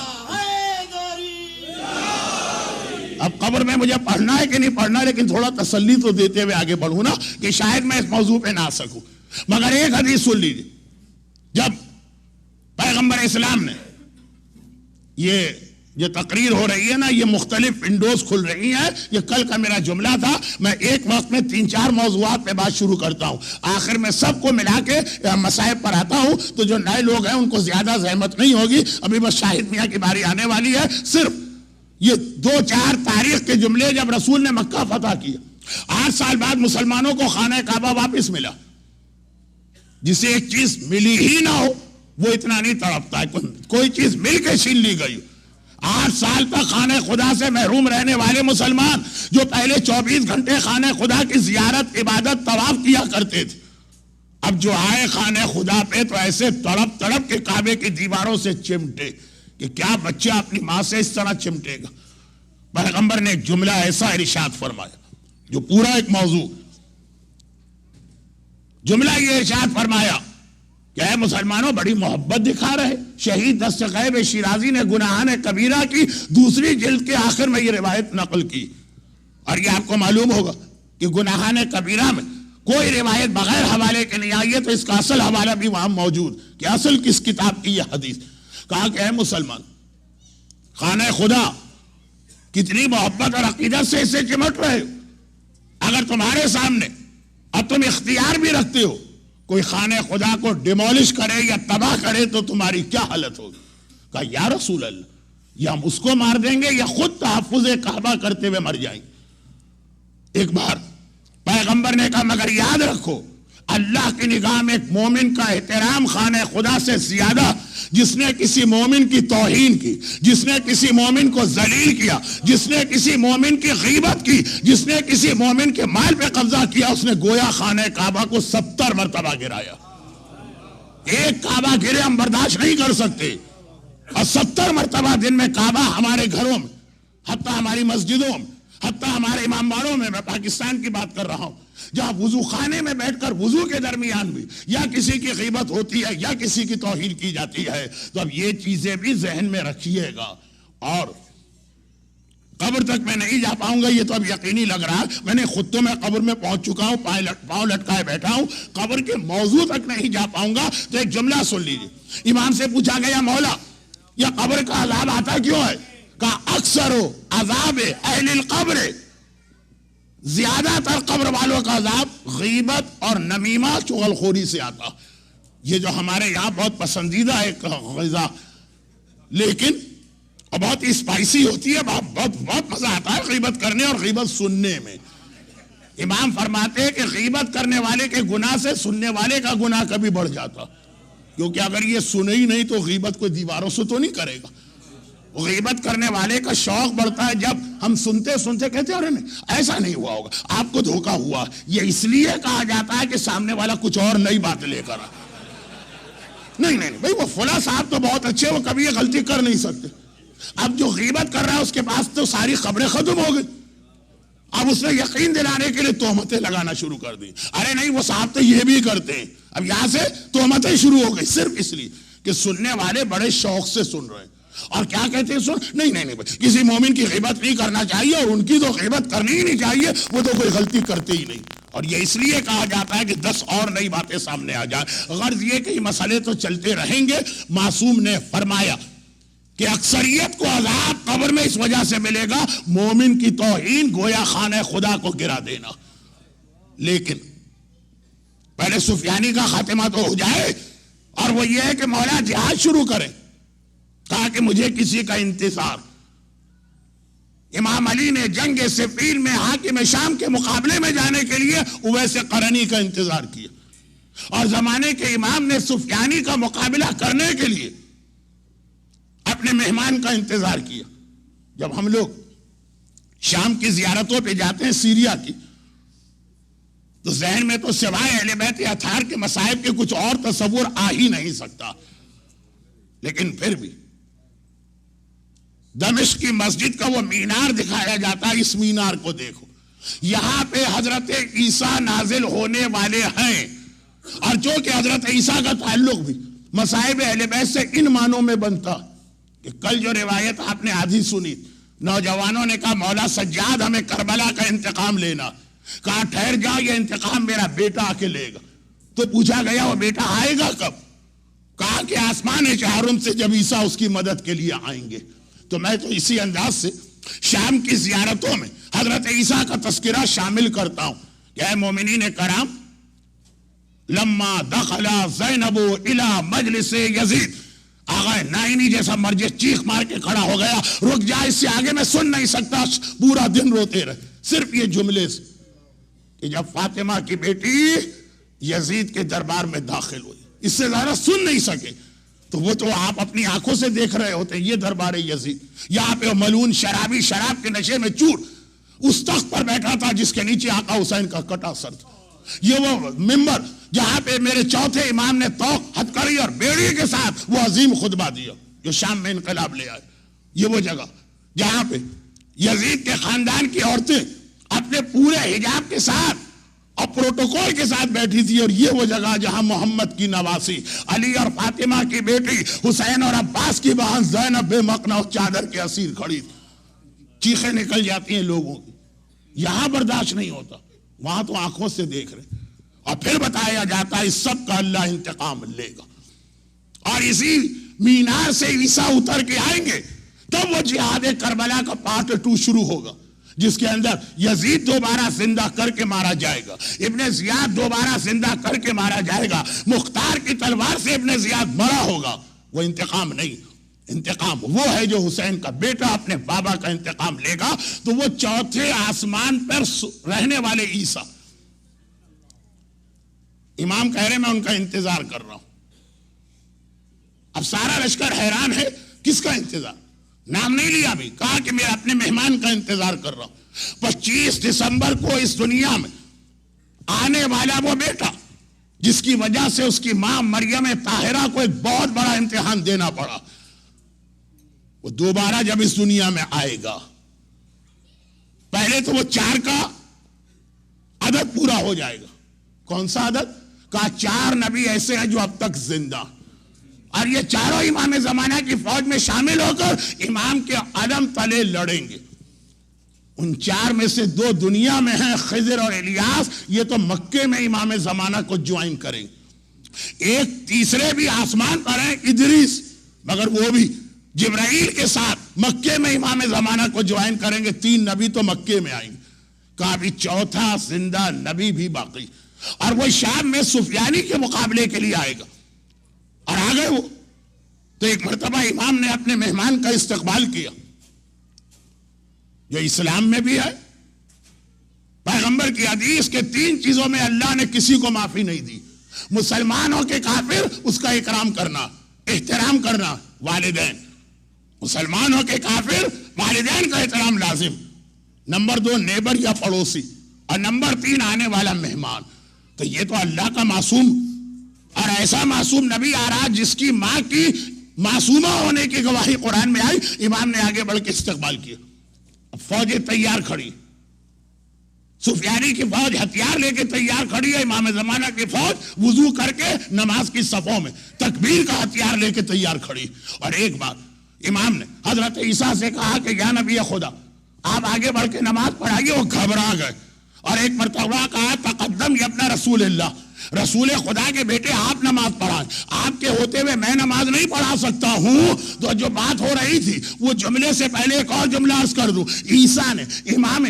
اب قبر میں مجھے پڑھنا ہے کہ نہیں پڑھنا، لیکن تھوڑا تسلی تو دیتے ہوئے آگے بڑھوں نا کہ شاید میں اس موضوع پہ نہ آ سکوں. مگر ایک حدیث سن لیجیے. جب پیغمبر اسلام نے یہ جو تقریر ہو رہی ہے نا، یہ مختلف ونڈوز کھل رہی ہیں. یہ کل کا میرا جملہ تھا. میں ایک وقت میں 3-4 موضوعات پہ بات شروع کرتا ہوں، آخر میں سب کو ملا کے مصائب پر آتا ہوں. تو جو نئے لوگ ہیں ان کو زیادہ زحمت نہیں ہوگی. ابھی بس شاہد میاں کی باری آنے والی ہے. صرف یہ 2-4 تاریخ کے جملے، جب رسول نے مکہ فتح کیا، 8 سال بعد مسلمانوں کو خانہ کعبہ واپس ملا. جسے ایک چیز ملی ہی نہ ہو وہ اتنا نہیں تڑپتا ہے. کوئی چیز مل کے چھین لی گئی. 8 سال تک خانہ خدا سے محروم رہنے والے مسلمان جو پہلے 24 گھنٹے خانہ خدا کی زیارت، عبادت، طواف کیا کرتے تھے، اب جو آئے خانہ خدا پہ تو ایسے تڑپ تڑپ کے کعبے کی دیواروں سے چمٹے کہ کیا بچہ اپنی ماں سے اس طرح چمٹے گا. پیغمبر نے ایک جملہ ایسا ارشاد فرمایا جو پورا ایک موضوع. جملہ یہ ارشاد فرمایا کہ اے مسلمانوں، بڑی محبت دکھا رہے. شہید دستغیب شیرازی نے گناہان کبیرہ کی 2 جلد کے آخر میں یہ روایت نقل کی. اور یہ آپ کو معلوم ہوگا کہ گناہان کبیرہ میں کوئی روایت بغیر حوالے کے نہیں آئی ہے، تو اس کا اصل حوالہ بھی وہاں موجود کہ اصل کس کتاب کی یہ حدیث. کہا کہ اے مسلمان، خانہ خدا کتنی محبت اور عقیدت سے اسے چمٹ رہے ہو. اگر تمہارے سامنے اب تم اختیار بھی رکھتے ہو کوئی خانہ خدا کو ڈیمولش کرے یا تباہ کرے تو تمہاری کیا حالت ہوگی؟ کہا یا رسول اللہ، یا ہم اس کو مار دیں گے یا خود تحفظ کعبہ کرتے ہوئے مر جائیں. ایک بار پیغمبر نے کہا مگر یاد رکھو، اللہ کی نگاہ میں ایک مومن کا احترام خانہ خدا سے زیادہ جس نے کسی مومن کی توہین کی، جس نے کسی مومن کو ذلیل کیا، جس نے کسی مومن کی غیبت کی، جس نے کسی مومن کے مال پہ قبضہ کیا، اس نے گویا خانہ کعبہ کو 70 مرتبہ گرایا. ایک کعبہ گرے ہم برداشت نہیں کر سکتے، اور 70 مرتبہ دن میں کعبہ ہمارے گھروں میں، حتیٰ ہماری مسجدوں میں، حتیٰ ہمارے امام باڑوں میں، میں پاکستان کی بات کر رہا ہوں، جہاں وضو خانے میں بیٹھ کر وضو کے درمیان بھی یا کسی کی غیبت ہوتی ہے یا کسی کی توہین کی جاتی ہے. تو اب یہ چیزیں بھی ذہن میں رکھیے گا. اور قبر تک میں نہیں جا پاؤں گا، یہ تو اب یقینی لگ رہا ہے. میں نے خود تو میں قبر میں پہنچ چکا ہوں، پاؤں لٹکائے بیٹھا ہوں، قبر کے موضوع تک نہیں جا پاؤں گا. تو ایک جملہ سن لیجیے. امام سے پوچھا گیا مولا یہ قبر کا عذاب آتا کیوں ہے؟ کہا اکثر عذاب اہل القبر، زیادہ تر قبر والوں کا عذاب غیبت اور نمیمہ چغل خوری سے آتا. یہ جو ہمارے یہاں بہت پسندیدہ ایک غذا، لیکن بہت اسپائسی ہوتی ہے، بہت مزہ آتا ہے غیبت کرنے اور غیبت سننے میں. امام فرماتے ہیں کہ غیبت کرنے والے کے گناہ سے سننے والے کا گناہ کبھی بڑھ جاتا، کیونکہ اگر یہ سنے ہی نہیں تو غیبت کوئی دیواروں سے تو نہیں کرے گا. غیبت کرنے والے کا شوق بڑھتا ہے جب ہم سنتے سنتے کہتے ہیں ارے نہیں ایسا نہیں ہوا ہوگا، آپ کو دھوکہ ہوا. یہ اس لیے کہا جاتا ہے کہ سامنے والا کچھ اور نئی بات لے کر نہیں بھائی وہ فلاں صاحب تو بہت اچھے، وہ کبھی یہ غلطی کر نہیں سکتے. اب جو غیبت کر رہا ہے اس کے پاس تو ساری خبریں ختم ہو گئی. اب اس نے یقین دلانے کے لیے تہمتیں لگانا شروع کر دی. ارے نہیں وہ صاحب تو یہ بھی کرتے ہیں. اب یہاں سے تہمتیں شروع ہو گئی صرف اس لیے کہ سننے والے بڑے شوق سے سن رہے ہیں. اور کیا کہتے ہیں سن نہیں کسی مومن کی غیبت نہیں کرنا چاہیے، اور ان کی تو غیبت کرنی ہی نہیں چاہیے، وہ تو کوئی غلطی کرتے ہی نہیں. اور یہ اس لیے کہا جاتا ہے کہ 10 اور نئی باتیں سامنے آ جائیں. غرض یہ کہ یہ مسئلے تو چلتے رہیں گے. معصوم نے فرمایا کہ اکثریت کو عذاب قبر میں اس وجہ سے ملے گا، مومن کی توہین گویا خانہ خدا کو گرا دینا. لیکن پہلے سفیانی کا خاتمہ تو ہو جائے، اور وہ یہ ہے کہ مولا جہاد شروع کریں. کہا کہ مجھے کسی کا انتظار. امام علی نے جنگ صفین میں حاکم شام کے مقابلے میں جانے کے لیے اویس قرنی کا انتظار کیا، اور زمانے کے امام نے سفیانی کا مقابلہ کرنے کے لیے اپنے مہمان کا انتظار کیا. جب ہم لوگ شام کی زیارتوں پہ جاتے ہیں سیریا کی، تو ذہن میں تو سوائے اہل بیت اطہار کے مصائب کے کچھ اور تصور آ ہی نہیں سکتا. لیکن پھر بھی دمشق کی مسجد کا وہ مینار دکھایا جاتا ہے. اس مینار کو دیکھو، یہاں پہ حضرت عیسیٰ نازل ہونے والے ہیں، اور جو کہ حضرت عیسیٰ کا تعلق بھی مصائب اہل بیت سے ان معنوں میں بنتا کہ کل جو روایت آپ نے آدھی سنی، نوجوانوں نے کہا مولا سجاد ہمیں کربلا کا انتقام لینا. کہا ٹھہر جاؤ، یہ انتقام میرا بیٹا آ کے لے گا. تو پوچھا گیا وہ بیٹا آئے گا کب؟ کہا کہ آسمان چہارم سے جب عیسیٰ اس کی مدد کے لیے آئیں گے تو میں تو اسی انداز سے شام کی زیارتوں میں حضرت عیسیٰ کا تذکرہ شامل کرتا ہوں کہ اے مومنین کرام، لما دخل زینب الی مجلس یزید، آغا نائنی جیسا مرجع چیخ مار کے کھڑا ہو گیا، رک جا، اس سے آگے میں سن نہیں سکتا، پورا دن روتے رہے صرف یہ جملے سے کہ جب فاطمہ کی بیٹی یزید کے دربار میں داخل ہوئی، اس سے زیادہ سن نہیں سکے۔ تو وہ تو آپ اپنی آنکھوں سے دیکھ رہے ہوتے ہیں، یہ دربار یزید، یہاں پہ ملعون شرابی شراب کے نشے میں چور اس تخت پر بیٹھا تھا جس کے نیچے آقا حسین کا کٹا سر تھا، یہ وہ ممبر جہاں پہ میرے چوتھے امام نے توق ہتھکڑی اور بیڑی کے ساتھ وہ عظیم خطبہ دیا جو شام میں انقلاب لے آئے، یہ وہ جگہ جہاں پہ یزید کے خاندان کی عورتیں اپنے پورے حجاب کے ساتھ اور پروٹوکول کے ساتھ بیٹھی تھی، اور یہ وہ جگہ جہاں محمد کی نواسی علی اور فاطمہ کی بیٹی حسین اور عباس کی بہن زینب بے مقنع اور چادر کے اسیر کھڑی تھی۔ چیخیں نکل جاتی ہیں لوگوں کی، یہاں برداشت نہیں ہوتا، وہاں تو آنکھوں سے دیکھ رہے، اور پھر بتایا جاتا ہے اس سب کا اللہ انتقام لے گا، اور اسی مینار سے عیسیٰ اتر کے آئیں گے، تب وہ جہاد کربلا کا پارٹ 2 شروع ہوگا جس کے اندر یزید دوبارہ زندہ کر کے مارا جائے گا، ابن زیاد دوبارہ زندہ کر کے مارا جائے گا، مختار کی تلوار سے ابن زیاد مرا ہوگا۔ وہ انتقام نہیں، انتقام وہ ہے جو حسین کا بیٹا اپنے بابا کا انتقام لے گا، تو وہ چوتھے آسمان پر رہنے والے عیسیٰ، امام کہہ رہے میں ان کا انتظار کر رہا ہوں۔ اب سارا لشکر حیران ہے، کس کا انتظار؟ نام نہیں لیا ابھی، کہا کہ میں اپنے مہمان کا انتظار کر رہا ہوں۔ 25 دسمبر کو اس دنیا میں آنے والا وہ بیٹا جس کی وجہ سے اس کی ماں مریم طاہرہ کو ایک بہت بڑا امتحان دینا پڑا، وہ دوبارہ جب اس دنیا میں آئے گا، پہلے تو وہ 4 کا عدد پورا ہو جائے گا۔ کون سا عدد؟ کہا 4 نبی ایسے ہیں جو اب تک زندہ، اور یہ چاروں امام زمانہ کی فوج میں شامل ہو کر امام کے عدم تلے لڑیں گے۔ ان 4 میں سے 2 دنیا میں ہیں، خضر اور الیاس، یہ تو مکے میں امام زمانہ کو جوائن کریں گے۔ ایک تیسرے بھی آسمان پر ہیں، ادریس، مگر وہ بھی جبرائیل کے ساتھ مکے میں امام زمانہ کو جوائن کریں گے۔ 3 نبی تو مکے میں آئیں گے۔ کہا ابھی چوتھا زندہ نبی بھی باقی، اور وہ شام میں سفیانی کے مقابلے کے لیے آئے گا، اور آ گئے وہ۔ تو ایک مرتبہ امام نے اپنے مہمان کا استقبال کیا، جو اسلام میں بھی ہے، پیغمبر کی حدیث کے 3 چیزوں میں اللہ نے کسی کو معافی نہیں دی: مسلمانوں کے کافر اس کا اکرام کرنا، احترام کرنا، والدین، مسلمانوں کے کافر والدین کا احترام لازم، نمبر 2 نیبر یا پڑوسی، اور نمبر 3 آنے والا مہمان۔ تو یہ تو اللہ کا معصوم، اور ایسا معصوم نبی آ رہا جس کی ماں کی معصومہ ہونے کی گواہی قرآن میں آئی۔ امام نے آگے بڑھ کے استقبال کیا، اب فوجیں تیار کھڑی، سفیانی کی فوج ہتھیار لے کے تیار کھڑی ہے، امام زمانہ کی فوج وضو کر کے نماز کی صفوں میں تکبیر کا ہتھیار لے کے تیار کھڑی۔ اور ایک بات امام نے حضرت عیسیٰ سے کہا کہ یا نبی خدا آپ آگے بڑھ کے نماز پڑھائیے، وہ گھبرا گئے، اور ایک مرتبہ کہا تقدم یا ابن رسول اللہ، رسول خدا کے بیٹے آپ نماز پڑھائیں، آپ کے ہوتے ہوئے میں نماز نہیں پڑھا سکتا ہوں۔ تو جو بات ہو رہی تھی وہ جملے سے پہلے ایک اور جملہ عرض کر دوں، عیسیٰ نے امام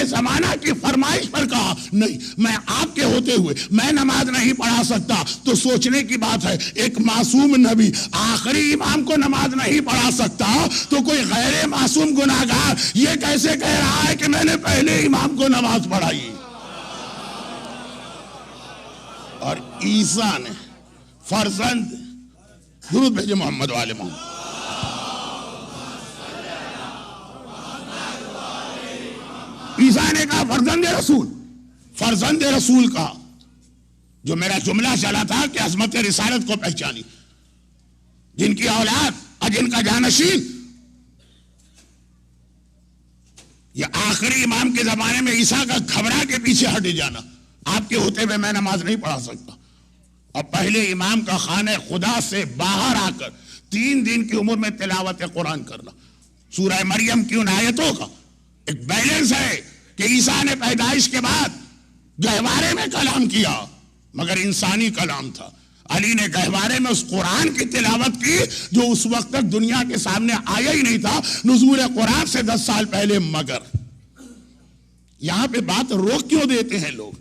زمانہ کی فرمائش پر کہا نہیں، میں آپ کے ہوتے ہوئے میں نماز نہیں پڑھا سکتا۔ تو سوچنے کی بات ہے، ایک معصوم نبی آخری امام کو نماز نہیں پڑھا سکتا، تو کوئی غیر معصوم گناہگار یہ کیسے کہہ رہا ہے کہ میں نے پہلے امام کو نماز پڑھائی؟ اور عیسیٰ نے فرزند، درود بھیجے محمد والے محمد، عیسیٰ نے کہا فرزند رسول کہا، جو میرا جملہ چلا تھا کہ عظمت رسالت کو پہچانی، جن کی اولاد اور جن کا جانشین، یہ آخری امام کے زمانے میں عیسیٰ کا گھبرا کے پیچھے ہٹ جانا، آپ کے ہوتے ہوئے میں نماز نہیں پڑھا سکتا، اور پہلے امام کا خانہ خدا سے باہر آ کر 3 دن کی عمر میں تلاوت قرآن کرنا۔ سورہ مریم کی ان آیتوں کا ایک بیلنس ہے کہ عیسیٰ نے پیدائش کے بعد گہوارے میں کلام کیا، مگر انسانی کلام تھا، علی نے گہوارے میں اس قرآن کی تلاوت کی جو اس وقت تک دنیا کے سامنے آیا ہی نہیں تھا، نزول قرآن سے 10 سال پہلے۔ مگر یہاں پہ بات روک کیوں دیتے ہیں لوگ؟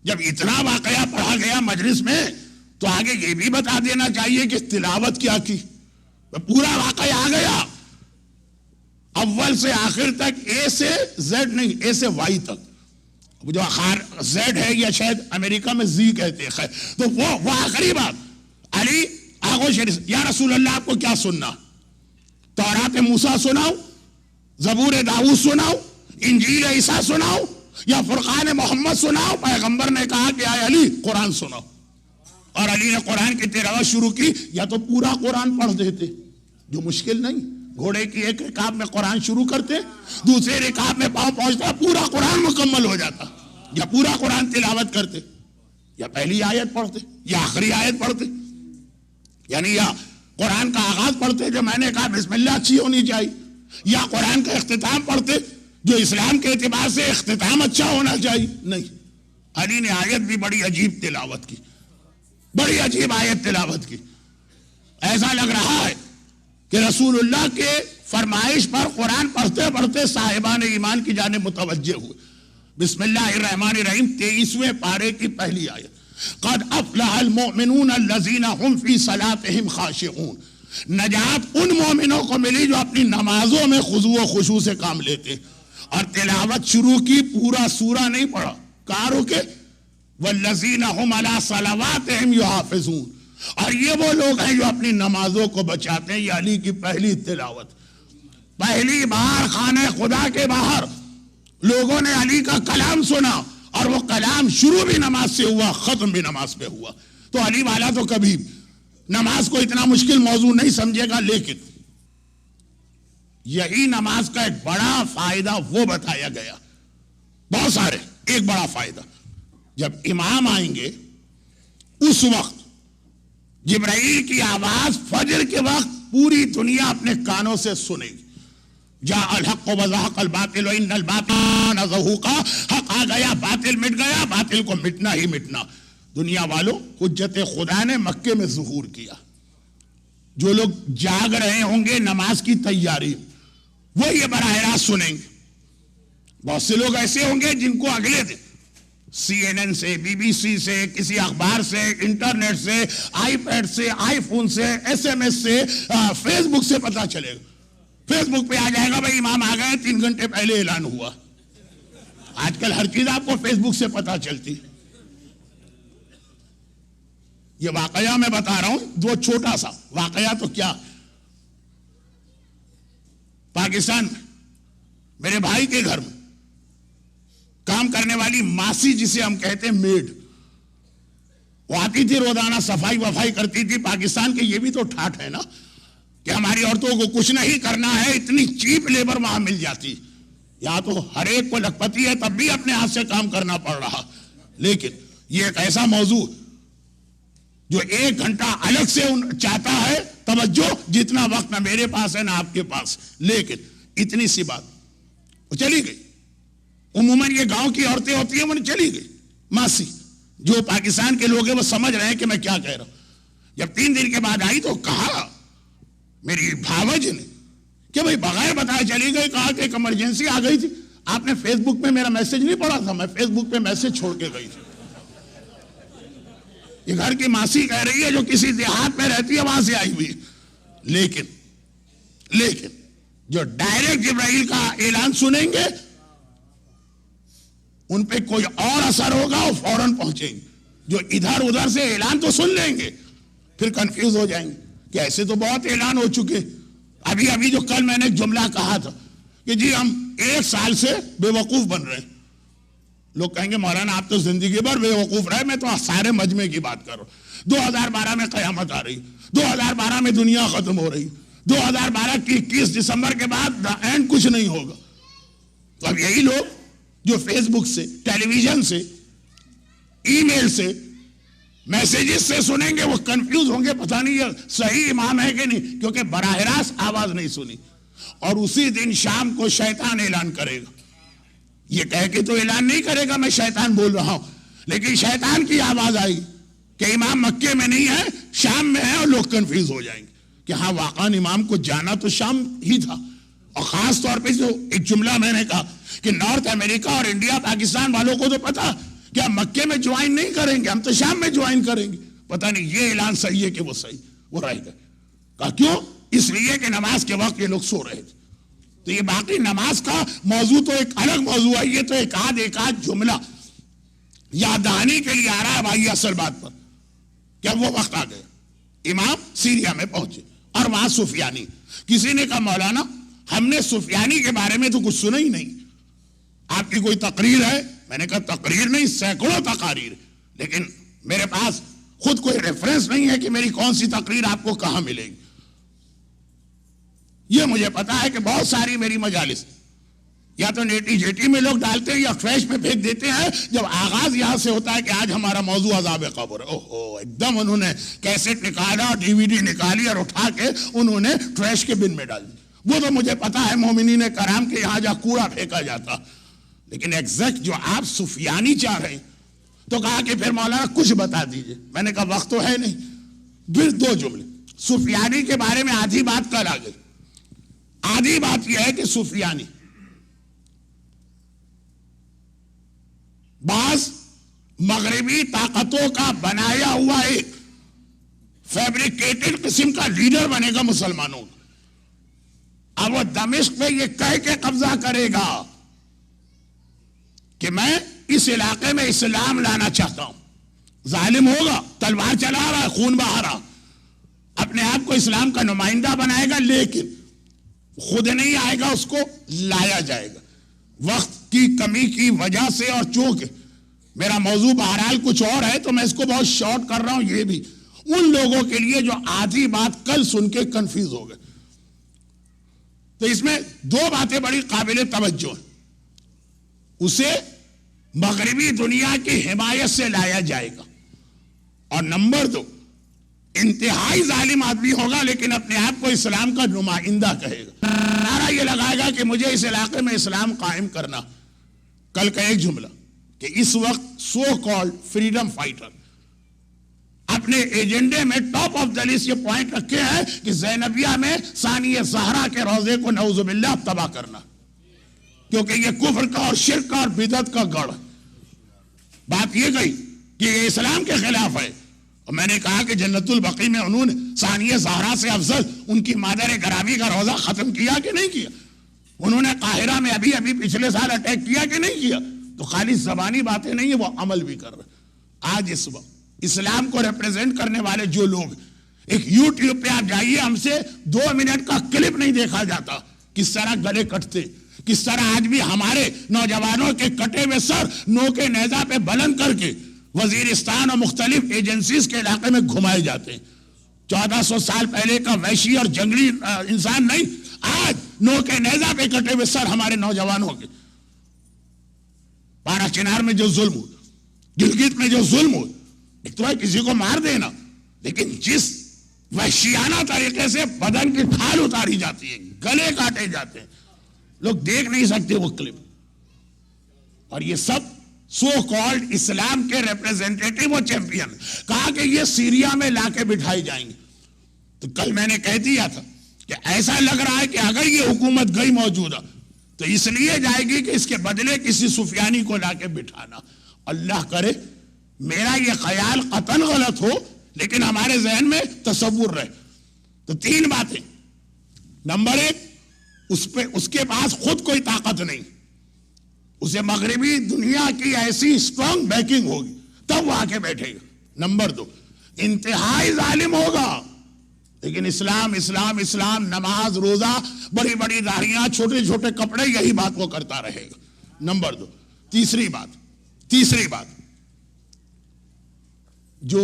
جب اتنا واقعہ پڑھا گیا مجلس میں تو آگے یہ بھی بتا دینا چاہیے کہ تلاوت کیا کی۔ پورا واقعہ آ گیا اول سے آخر تک، اے سے زیڈ نہیں، اے سے وائی تک، جو زیڈ ہے یا شاید امریکہ میں زی کہتے ہیں، تو وہ آخری بات علی آغوش، یا رسول اللہ آپ کو کیا سننا؟ تورات موسیٰ سناؤ، زبور داؤد سناؤ، انجیل عیسیٰ سناؤ، یا فرقان محمد سناؤ؟ پیغمبر نے کہا کہ آئے علی قرآن سناؤ، اور علی نے قرآن کی تلاوت شروع کی۔ یا تو پورا قرآن پڑھ دیتے، جو مشکل نہیں، گھوڑے کی ایک رکاب میں قرآن شروع کرتے، دوسرے رکاب میں پاؤں پہنچتا، پورا قرآن مکمل ہو جاتا، یا پورا قرآن تلاوت کرتے، یا پہلی آیت پڑھتے یا آخری آیت پڑھتے، یعنی یا قرآن کا آغاز پڑھتے جو میں نے کہا بسم اللہ اچھی ہونی چاہیے، یا قرآن کا اختتام پڑھتے جو اسلام کے اعتبار سے اختتام اچھا ہونا چاہیے۔ نہیں، علی نے آیت بھی بڑی عجیب تلاوت کی، بڑی عجیب آیت تلاوت کی۔ ایسا لگ رہا ہے کہ رسول اللہ کے فرمائش پر قرآن پڑھتے پڑھتے صاحبان ایمان کی جانب متوجہ ہوئے۔ بسم اللہ الرحمن الرحیم 23ویں پارے کی پہلی آیت، قد افلح المؤمنون الذین هم فی صلاتهم خاشعون۔ نجات ان مومنوں کو ملی جو اپنی نمازوں میں خضوع و خشوع سے کام لیتے، اور تلاوت شروع کی، پورا سورہ نہیں پڑھا، کہاں رکے؟ والذین هم علی صلواتهم یحافظون، اور یہ وہ لوگ ہیں جو اپنی نمازوں کو بچاتے ہیں۔ یہ علی کی پہلی تلاوت، پہلی بار خانہ خدا کے باہر لوگوں نے علی کا کلام سنا، اور وہ کلام شروع بھی نماز سے ہوا، ختم بھی نماز پہ ہوا۔ تو علی والا تو کبھی نماز کو اتنا مشکل موضوع نہیں سمجھے گا، لیکن یہی نماز کا ایک بڑا فائدہ وہ بتایا گیا، بہت سارے، ایک بڑا فائدہ، جب امام آئیں گے اس وقت جبرائیل کی آواز فجر کے وقت پوری دنیا اپنے کانوں سے سنے گی۔ جاء الحق وزهق الباطل وان الباطل كان زهوقا، حق آ گیا، باطل مٹ گیا، باطل کو مٹنا ہی مٹنا۔ دنیا والوں، حجت خدا نے مکے میں ظہور کیا۔ جو لوگ جاگ رہے ہوں گے نماز کی تیاری، وہ یہ براہ راست سنیں گے۔ بہت سے لوگ ایسے ہوں گے جن کو اگلے دن CNN سے، BBC سے، کسی اخبار سے، انٹرنیٹ سے، آئی پیڈ سے، آئی فون سے، SMS سے، فیس بک سے پتا چلے گا۔ فیس بک پہ آ جائے گا بھائی امام آ گئے، 3 گھنٹے پہلے اعلان ہوا۔ آج کل ہر چیز آپ کو فیس بک سے پتا چلتی۔ یہ واقعہ میں بتا رہا ہوں، دو چھوٹا سا واقعہ، تو کیا پاکستان میں میرے بھائی کے گھر میں کام کرنے والی ماسی، جسے ہم کہتے ہیں میڈ، وہ آتی تھی، روزانہ صفائی وفائی کرتی تھی۔ پاکستان کے یہ بھی تو ٹھاٹ ہے نا کہ ہماری عورتوں کو کچھ نہیں کرنا ہے، اتنی چیپ لیبر وہاں مل جاتی۔ یہاں تو ہر ایک کو لکھپتی ہے، تب بھی اپنے ہاتھ سے کام کرنا پڑ رہا۔ لیکن یہ ایک ایسا موضوع جو 1 گھنٹہ الگ سے چاہتا ہے توجہ، جتنا وقت نہ میرے پاس ہے نہ آپ کے پاس۔ لیکن اتنی سی بات وہ چلی گئی۔ عموماً یہ گاؤں کی عورتیں ہوتی ہیں، وہ چلی گئی ماسی۔ جو پاکستان کے لوگ ہیں وہ سمجھ رہے ہیں کہ میں کیا کہہ رہا ہوں۔ جب 3 دن کے بعد آئی تو کہا میری بھاوج نے کہ بھائی بغیر بتائے چلی گئی، کہا کہ ایک ایمرجنسی آ گئی تھی۔ آپ نے فیس بک پہ میرا میسج نہیں پڑھا تھا؟ میں فیس بک پہ میسج چھوڑ کے گئی تھی۔ یہ گھر کی ماسی کہہ رہی ہے جو کسی دیہات میں رہتی ہے، وہاں سے آئی ہوئی۔ لیکن جو ڈائریکٹ جبرائیل کا اعلان سنیں گے ان پہ کوئی اور اثر ہوگا، وہ فوراً پہنچیں گے۔ جو ادھر ادھر سے اعلان تو سن لیں گے، پھر کنفیوز ہو جائیں گے کہ ایسے تو بہت اعلان ہو چکے۔ ابھی جو کل میں نے ایک جملہ کہا تھا کہ جی ہم 1 سال سے بے وقوف بن رہے ہیں۔ لوگ کہیں گے مولانا آپ تو زندگی بھر بے وقوف رہے، میں تو سارے مجمع کی بات کر رہا ہوں۔ 2012 میں قیامت آ رہی، 2012 میں دنیا ختم ہو رہی، 2012 کی 21 دسمبر کے بعد دا اینڈ کچھ نہیں ہوگا۔ تو اب یہی لوگ جو فیس بک سے، ٹیلی ویژن سے، ای میل سے، میسیجز سے سنیں گے، وہ کنفیوز ہوں گے، پتہ نہیں یہ صحیح امام ہے کہ نہیں، کیونکہ براہ راست آواز نہیں سنی۔ اور اسی دن شام کو شیطان اعلان کرے گا۔ یہ کہہ کے تو اعلان نہیں کرے گا میں شیطان بول رہا ہوں، لیکن شیطان کی آواز آئی کہ امام مکے میں نہیں ہے شام میں ہے، اور لوگ کنفیوز ہو جائیں گے کہ ہاں واقعاً امام کو جانا تو شام ہی تھا. اور خاص طور پہ جو ایک جملہ میں نے کہا کہ نارتھ امریکہ اور انڈیا پاکستان والوں کو تو پتا کہ ہم مکے میں جوائن نہیں کریں گے، ہم تو شام میں جوائن کریں گے. پتہ نہیں یہ اعلان صحیح ہے کہ وہ صحیح، وہ رہ گئے. کہا کیوں؟ اس لیے کہ نماز کے وقت یہ لوگ سو رہے تھے. تو یہ باقی نماز کا موضوع تو ایک الگ موضوع ہے، یہ تو ایک آدھ جملہ یاد دہانی کے لیے آ رہا ہے بھائی اصل بات پر. کیا وہ وقت آ گیا، امام سیریا میں پہنچے اور وہاں سفیانی. کسی نے کہا مولانا ہم نے سفیانی کے بارے میں تو کچھ سنا ہی نہیں، آپ کی کوئی تقریر ہے؟ میں نے کہا تقریر نہیں، سینکڑوں تقاریر، لیکن میرے پاس خود کوئی ریفرنس نہیں ہے کہ میری کون سی تقریر آپ کو کہاں ملے گی. یہ مجھے پتا ہے کہ بہت ساری میری مجالس یا تو نیٹی جیٹی میں لوگ ڈالتے ہیں یا فریش پہ پھینک دیتے ہیں. جب آغاز یہاں سے ہوتا ہے کہ آج ہمارا موضوع عذاب قبر ہے، اوہو ایک دم انہوں نے کیسٹ نکالا، ڈی وی ڈی نکالی اور اٹھا کے انہوں نے ٹریش کے بن میں ڈال دی. وہ تو مجھے پتا ہے مومنین کرام کے یہاں جہاں کوڑا پھینکا جاتا، لیکن ایگزیکٹ جو آپ سفیانی چاہ رہے ہیں. تو کہا کہ پھر مولانا کچھ بتا دیجئے. میں نے کہا وقت تو ہے نہیں. پھر 2 جملے سفیانی کے بارے میں. آدھی بات کل آ گئی. آدھی بات یہ ہے کہ سفیانی بعض مغربی طاقتوں کا بنایا ہوا ایک فیبریکیٹڈ قسم کا لیڈر بنے گا مسلمانوں کا. اب وہ دمشق میں یہ کہہ کے قبضہ کرے گا کہ میں اس علاقے میں اسلام لانا چاہتا ہوں. ظالم ہوگا، تلوار چلا رہا ہے، خون بہا رہا، اپنے آپ کو اسلام کا نمائندہ بنائے گا، لیکن خود نہیں آئے گا، اس کو لایا جائے گا. وقت کی کمی کی وجہ سے اور چونکہ میرا موضوع بہرحال کچھ اور ہے تو میں اس کو بہت شارٹ کر رہا ہوں. یہ بھی ان لوگوں کے لیے جو آدھی بات کل سن کے کنفیوز ہو گئے. تو اس میں 2 باتیں بڑی قابل توجہ ہیں. اسے مغربی دنیا کی حمایت سے لایا جائے گا، اور نمبر 2 انتہائی ظالم آدمی ہوگا لیکن اپنے آپ کو اسلام کا نمائندہ کہے گا. نعرہ یہ لگائے گا کہ مجھے اس علاقے میں اسلام قائم کرنا. کل کا ایک جملہ کہ اس وقت سو کالڈ فریڈم فائٹر اپنے ایجنڈے میں ٹاپ آف دا لسٹ یہ پوائنٹ رکھے ہیں کہ زینبیہ میں ثانیہ زہرا کے روضے کو نعوذ باللہ تباہ کرنا، کیونکہ یہ کفر کا اور شرک کا اور بدعت کا گڑھ. بات یہ گئی کہ یہ اسلام کے خلاف ہے. اور میں نے کہا کہ جنت البقیع میں انہوں نے ثانیہ زہرا سے افضل ان کی مادر گرامی کا روضہ ختم کیا کہ نہیں کیا؟ انہوں نے قاہرہ میں ابھی پچھلے سال اٹیک کیا کہ نہیں کیا؟ تو خالی زبانی باتیں نہیں ہیں، وہ عمل بھی کر رہے. آج اس وقت اسلام کو ریپریزنٹ کرنے والے جو لوگ، ایک یوٹیوب پہ آپ جائیے، ہم سے 2 منٹ کا کلپ نہیں دیکھا جاتا کس طرح گلے کٹتے، کس طرح آج بھی ہمارے نوجوانوں کے کٹے ہوئے سر نو کے نیزہ پہ بلند کر کے وزیرستان اور مختلف ایجنسیز کے علاقے میں گھمائے جاتے ہیں. 1400 سال پہلے کا وحشی اور جنگلی انسان نہیں، آج نو کے نیزہ پہ کٹے ہوئے سر ہمارے نوجوانوں کے. پارا چنار میں جو ظلم ہو، گلگت میں جو ظلم ہو، ایک تو ہے کسی کو مار دینا، لیکن جس وحشیانہ طریقے سے بدن کی کھال اتاری جاتی ہے، گلے کاٹے جاتے ہیں، لوگ دیکھ نہیں سکتے وہ کلپ. اور یہ سب سو کالڈ اسلام کے ریپریزنٹیٹیو اور چیمپئن. کہا کہ یہ سیریا میں لا کے بٹھائی جائیں گے. تو کل میں نے کہہ دیا تھا کہ ایسا لگ رہا ہے کہ اگر یہ حکومت گئی موجودہ تو اس لیے جائے گی کہ اس کے بدلے کسی سفیانی کو لا کے بٹھانا. اللہ کرے میرا یہ خیال قطعاً غلط ہو، لیکن ہمارے ذہن میں تصور رہے. تو 3 باتیں. نمبر 1، اس کے پاس خود کوئی طاقت نہیں، اسے مغربی دنیا کی ایسی اسٹرانگ بیکنگ ہوگی تب وہ آ کے بیٹھے گا. نمبر 2، انتہائی ظالم ہوگا لیکن اسلام اسلام اسلام، نماز روزہ، بڑی بڑی داڑھیاں، چھوٹے چھوٹے کپڑے، یہی بات وہ کرتا رہے گا. نمبر 2. تیسری بات جو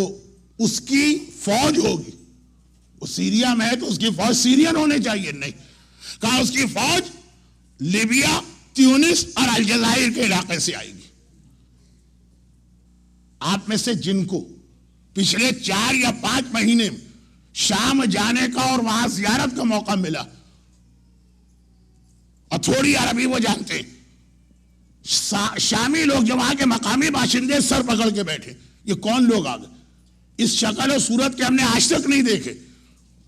اس کی فوج ہوگی، وہ سیریا میں ہے تو اس کی فوج سیرین ہونے چاہیے، نہیں کہا اس کی فوج لیبیا، تیونس اور الجزائر کے علاقے سے آئے گی. آپ میں سے جن کو پچھلے 4 یا 5 مہینے میں شام جانے کا اور وہاں زیارت کا موقع ملا اور تھوڑی عربی وہ جانتے ہیں، شامی لوگ جو وہاں کے مقامی باشندے سر پکڑ کے بیٹھے، یہ کون لوگ آ گئے؟ اس شکل و صورت کے ہم نے آج تک نہیں دیکھے.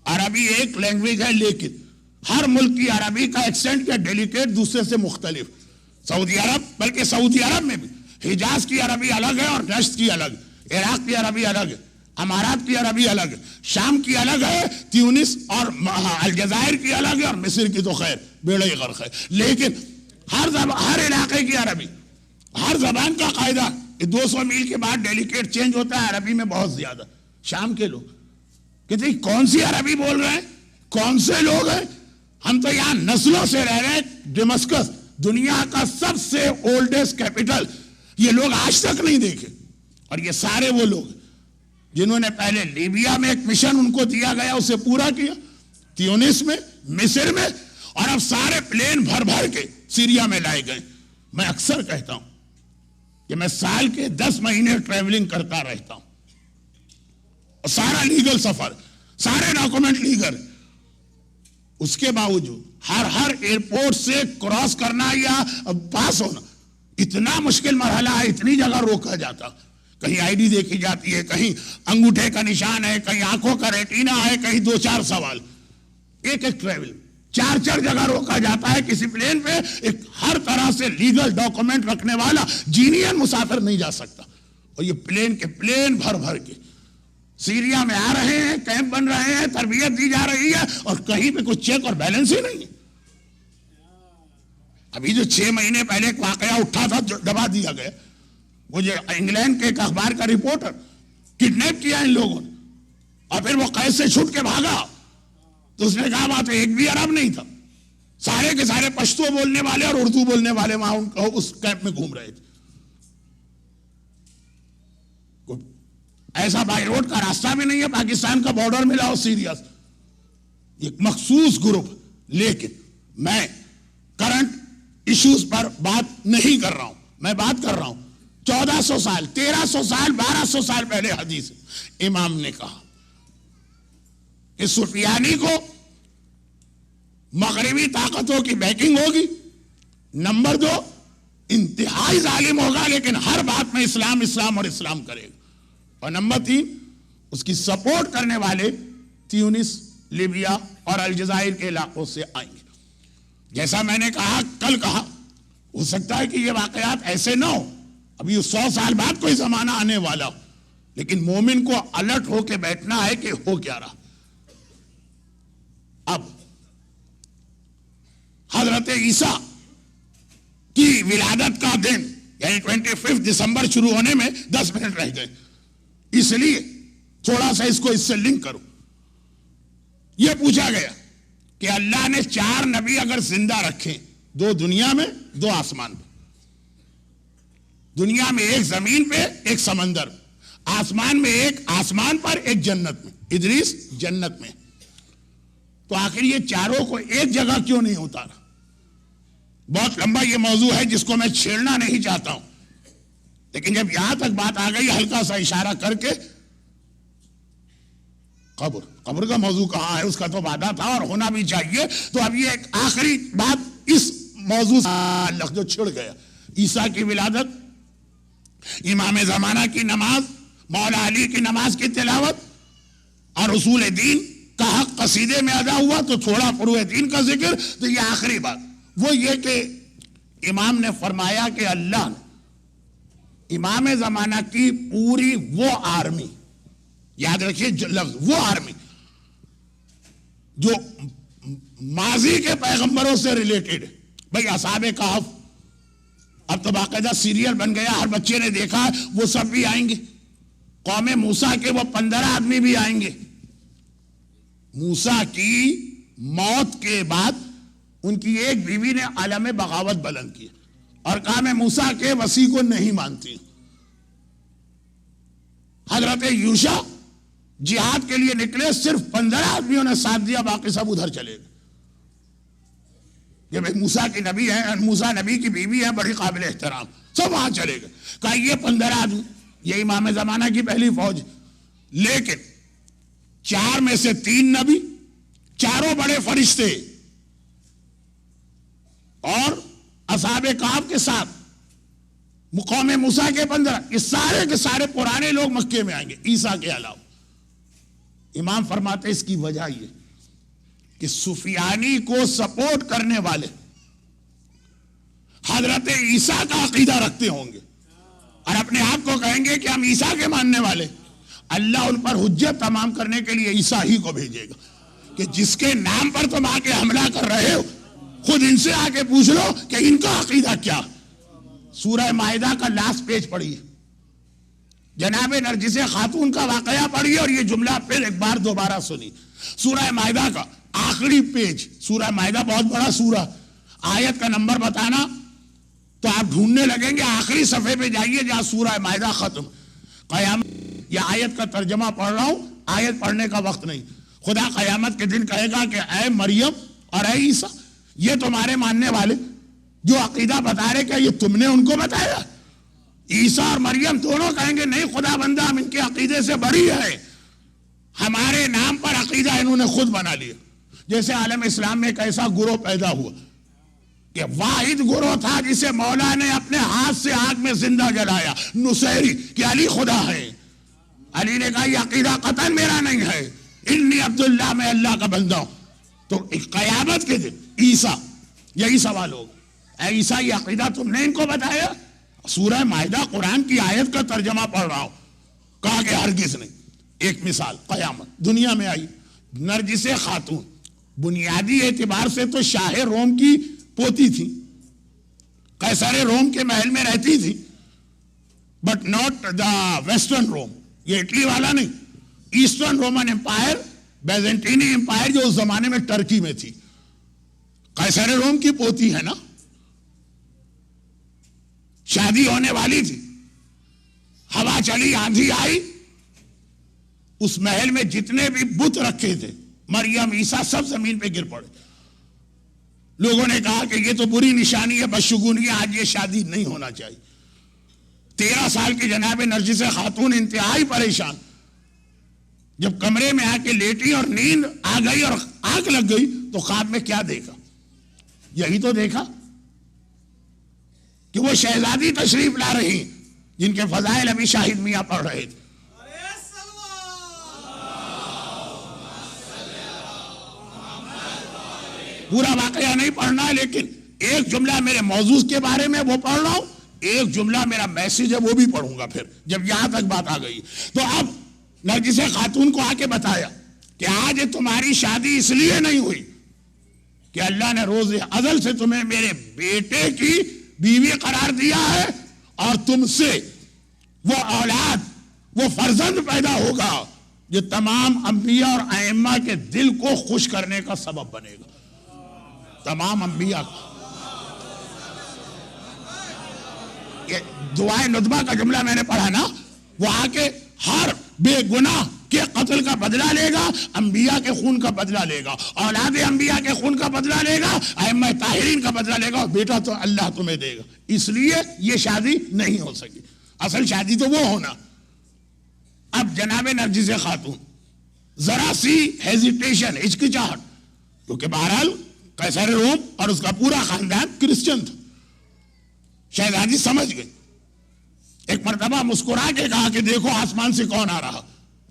عربی ایک لینگویج ہے لیکن ہر ملک کی عربی کا ایکسنٹ یا ڈیلیکیٹ دوسرے سے مختلف. سعودی عرب، بلکہ سعودی عرب میں بھی حجاز کی عربی الگ ہے اور نجد کی الگ، عراق کی عربی الگ ہے، امارات کی عربی الگ ہے، شام کی الگ ہے، تیونس اور الجزائر کی الگ ہے، اور مصر کی تو خیر بیڑا ہی غرق ہے. لیکن ہر علاقے کی عربی، ہر زبان کا قاعدہ 200 میل کے بعد ڈیلیکیٹ چینج ہوتا ہے. عربی میں بہت زیادہ. شام کے لوگ کہتے ہیں کون سی عربی بول رہے ہیں، کون سے لوگ ہیں؟ ہم تو یہاں نسلوں سے رہ رہے ہیں. ڈمسکس دنیا کا سب سے اولڈسٹ کیپٹل، یہ لوگ آج تک نہیں دیکھے. اور یہ سارے وہ لوگ جنہوں نے پہلے لیبیا میں ایک مشن ان کو دیا گیا اسے پورا کیا، تیونس میں، مصر میں، اور اب سارے پلین بھر بھر کے سیریا میں لائے گئے. میں اکثر کہتا ہوں کہ میں سال کے 10 مہینے ٹریولنگ کرتا رہتا ہوں، اور سارا لیگل سفر، سارے ڈاکومنٹ لیگل. اس کے باوجود ہر ایئرپورٹ سے کراس کرنا یا پاس ہونا اتنا مشکل مرحلہ ہے. اتنی جگہ روکا جاتا، کہیں آئی ڈی دیکھی جاتی ہے، کہیں انگوٹھے کا نشان ہے، کہیں آنکھوں کا ریٹینا ہے، کہیں 2-4 سوال. ایک ٹریول 4 جگہ روکا جاتا ہے کسی پلین پہ. ایک ہر طرح سے لیگل ڈاکومنٹ رکھنے والا جینین مسافر نہیں جا سکتا. اور یہ پلین کے پلین بھر بھر کے سیریا میں آ رہے ہیں، کیمپ بن رہے ہیں، تربیت دی جا رہی ہے، اور کہیں پہ کچھ چیک اور بیلنس ہی نہیں ہے. ابھی جو 6 مہینے پہلے ایک واقعہ اٹھا تھا جو دبا دیا گیا، وہ جو انگلینڈ کے ایک اخبار کا رپورٹر کڈنیپ کیا ان لوگوں نے، اور پھر وہ قید سے چھوٹ کے بھاگا. تو اس نے کہا بات ایک بھی عرب نہیں تھا، سارے کے سارے پشتو بولنے والے اور اردو بولنے والے وہاں اس کیمپ میں گھوم رہے تھے. ایسا بائی روڈ کا راستہ بھی نہیں ہے، پاکستان کا بارڈر ملا ہو سیریا سے. ایک مخصوص گروپ. لیکن میں کرنٹ ایشوز پر بات نہیں کر رہا ہوں، میں بات کر رہا ہوں 1400 سال 1300 سال 1200 سال پہلے حدیث. امام نے کہا کہ سفیانی کو مغربی طاقتوں کی بیکنگ ہوگی. نمبر 2 انتہائی ظالم ہوگا لیکن ہر بات میں اسلام اسلام اور اسلام کرے گا. اور نمبر 3 اس کی سپورٹ کرنے والے تیونس، لیبیا اور الجزائر کے علاقوں سے آئیں گے. جیسا میں نے کہا کل کہا، ہو سکتا ہے کہ یہ واقعات ایسے نہ ہو، ابھی 100 سال بعد کوئی زمانہ آنے والا ہو، لیکن مومن کو الرٹ ہو کے بیٹھنا ہے کہ ہو کیا رہا. اب حضرت عیسیٰ کی ولادت کا دن یعنی 25 دسمبر شروع ہونے میں 10 منٹ رہ گئے، اس لیے تھوڑا سا اس کو اس سے لنک کرو. یہ پوچھا گیا کہ اللہ نے 4 نبی اگر زندہ رکھے، 2 دنیا میں 2 آسمان پہ. دنیا میں ایک زمین پہ، ایک سمندر، آسمان میں ایک آسمان پر، ایک جنت میں. ادریس جنت میں. تو آخر یہ چاروں کو ایک جگہ کیوں نہیں اتارا؟ بہت لمبا یہ موضوع ہے جس کو میں چھیڑنا نہیں چاہتا ہوں، لیکن جب یہاں تک بات آ گئی ہلکا سا اشارہ کر کے، قبر کا موضوع کہاں ہے، اس کا تو وعدہ تھا اور ہونا بھی چاہیے. تو اب یہ ایک آخری بات اس موضوع سے جو چھڑ گیا، عیسیٰ کی ولادت، امام زمانہ کی نماز، مولا علی کی نماز کی تلاوت اور اصول دین کا حق قصیدے میں ادا ہوا، تو تھوڑا فروع دین کا ذکر. تو یہ آخری بات وہ یہ کہ امام نے فرمایا کہ اللہ نے امام زمانہ کی پوری وہ آرمی، یاد رکھیے لفظ وہ آرمی جو ماضی کے پیغمبروں سے ریلیٹڈ ہے. بھئی اصحاب کہف اب تو باقاعدہ سیریل بن گیا، ہر بچے نے دیکھا، وہ سب بھی آئیں گے. قوم موسیٰ کے وہ 15 آدمی بھی آئیں گے. موسیٰ کی موت کے بعد ان کی ایک بیوی نے عالم بغاوت بلند کی اور کہا میں موسیٰ کے وصی کو نہیں مانتی. حضرت یوشع جہاد کے لیے نکلے، صرف 15 آدمیوں نے ساتھ دیا، باقی سب ادھر چلے گئے. یہ موسیٰ کی نبی ہے، موسیٰ نبی کی بیوی ہے، بڑی قابل احترام، سب وہاں چلے گئے. کہا یہ 15 آدمی، یہ امام زمانہ کی پہلی فوج. لیکن 4 میں سے 3 نبی، چاروں بڑے فرشتے اور اصحاب کہف کے ساتھ قوم موسیٰ کے 15، یہ سارے کے سارے پرانے لوگ مکے میں آئیں گے عیسیٰ کے علاوہ۔ امام فرماتے ہیں اس کی وجہ یہ کہ سفیانی کو سپورٹ کرنے والے حضرت عیسیٰ کا عقیدہ رکھتے ہوں گے اور اپنے آپ کو کہیں گے کہ ہم عیسیٰ کے ماننے والے، اللہ ان پر حجت تمام کرنے کے لیے عیسیٰ ہی کو بھیجے گا کہ جس کے نام پر تم آ کے حملہ کر رہے ہو خود ان سے آ کے پوچھ لو کہ ان کا عقیدہ کیا۔ سورہ مائدہ کا لاسٹ پیج پڑھیے، جناب نرجس خاتون کا واقعہ پڑھیے اور یہ جملہ پھر ایک بار دوبارہ سنی۔ سورہ مائدہ کا آخری پیج، سورہ مائدہ بہت بڑا سورہ، آیت کا نمبر بتانا تو آپ ڈھونڈنے لگیں گے، آخری صفحے پہ جائیے جہاں سورہ مائدہ ختم۔ قیامت، یہ آیت کا ترجمہ پڑھ رہا ہوں، آیت پڑھنے کا وقت نہیں۔ خدا قیامت کے دن کہے گا کہ اے مریم اور اے عیسیٰ، یہ تمہارے ماننے والے جو عقیدہ بتا رہے، کیا یہ تم نے ان کو بتایا؟ عیسیٰ اور مریم دونوں کہیں گے نہیں خدا بندہ، ہم ان کے عقیدے سے بری ہے، ہمارے نام پر عقیدہ انہوں نے خود بنا لیا۔ جیسے عالم اسلام میں ایک ایسا گروہ پیدا ہوا کہ واحد گروہ تھا جسے مولا نے اپنے ہاتھ سے آگ میں زندہ جلایا، نصیری، کہ علی خدا ہے۔ علی نے کہا یہ عقیدہ قطعاً میرا نہیں ہے، انی عبداللہ، میں اللہ کا بندہ ہوں۔ تو قیامت کے دن عیسیٰ، یہی سوال ہوگا، اے عیسیٰ یہ عقیدہ تم نے ان کو بتایا؟ سورہ مائدہ قرآن کی آیت کا ترجمہ پڑھ رہا ہوں، کہا کہ ہرگز نہیں۔ ایک مثال قیامت دنیا میں آئی، نرجس خاتون بنیادی اعتبار سے تو شاہ روم کی پوتی تھی، قیصر روم کے محل میں رہتی تھی، بٹ ناٹ دا ویسٹرن روم، یہ اٹلی والا نہیں، ایسٹرن رومن امپائر، بیزنٹینی امپائر جو اس زمانے میں ٹرکی میں تھی۔ قیصر روم کی پوتی ہے نا، شادی ہونے والی تھی، ہوا چلی، آندھی آئی، اس محل میں جتنے بھی بت رکھے تھے، مریم، عیسیٰ، سب زمین پہ گر پڑے۔ لوگوں نے کہا کہ یہ تو بری نشانی ہے، بدشگونی ہے، آج یہ شادی نہیں ہونا چاہیے۔ 13 سال کی جناب نرجس خاتون انتہائی پریشان، جب کمرے میں آ کے لیٹی اور نیند آ گئی اور آنکھ لگ گئی تو خواب میں کیا دیکھا؟ یہی تو دیکھا کہ وہ شہزادی تشریف لا رہی جن کے فضائل ابھی شاہد میاں پڑھ رہے تھے۔ پورا واقعہ نہیں پڑھنا، لیکن ایک جملہ میرے موضوع کے بارے میں وہ پڑھ رہا ہوں، ایک جملہ میرا میسیج ہے وہ بھی پڑھوں گا پھر جب یہاں تک بات آ گئی۔ تو اب نرجس خاتون کو آ کے بتایا کہ آج تمہاری شادی اس لیے نہیں ہوئی کہ اللہ نے روز ازل سے تمہیں میرے بیٹے کی بیوی قرار دیا ہے، اور تم سے وہ اولاد، وہ فرزند پیدا ہوگا جو تمام انبیاء اور ائمہ کے دل کو خوش کرنے کا سبب بنے گا۔ تمام انبیاء، یہ دعائے ندبہ کا جملہ میں نے پڑھا نا، وہ آ کے ہر بے گناہ کے قتل کا بدلہ لے گا، انبیاء کے خون کا بدلہ لے گا، اولاد انبیاء کے خون کا بدلہ لے گا، ائمہ طاہرین کا بدلہ لے گا، اور بیٹا تو اللہ تمہیں دے گا۔ اس لیے یہ شادی نہیں ہو سکی، اصل شادی تو وہ ہونا۔ اب جناب نرجس خاتون ذرا سی ہیزیٹیشن، ہچکچاہٹ، کیونکہ بہرحال قیصر روم اور اس کا پورا خاندان کرسچن تھا، شہزادی سمجھ گئی، ایک مرتبہ مسکرا کے کہا کہ دیکھو آسمان سے کون آ رہا؟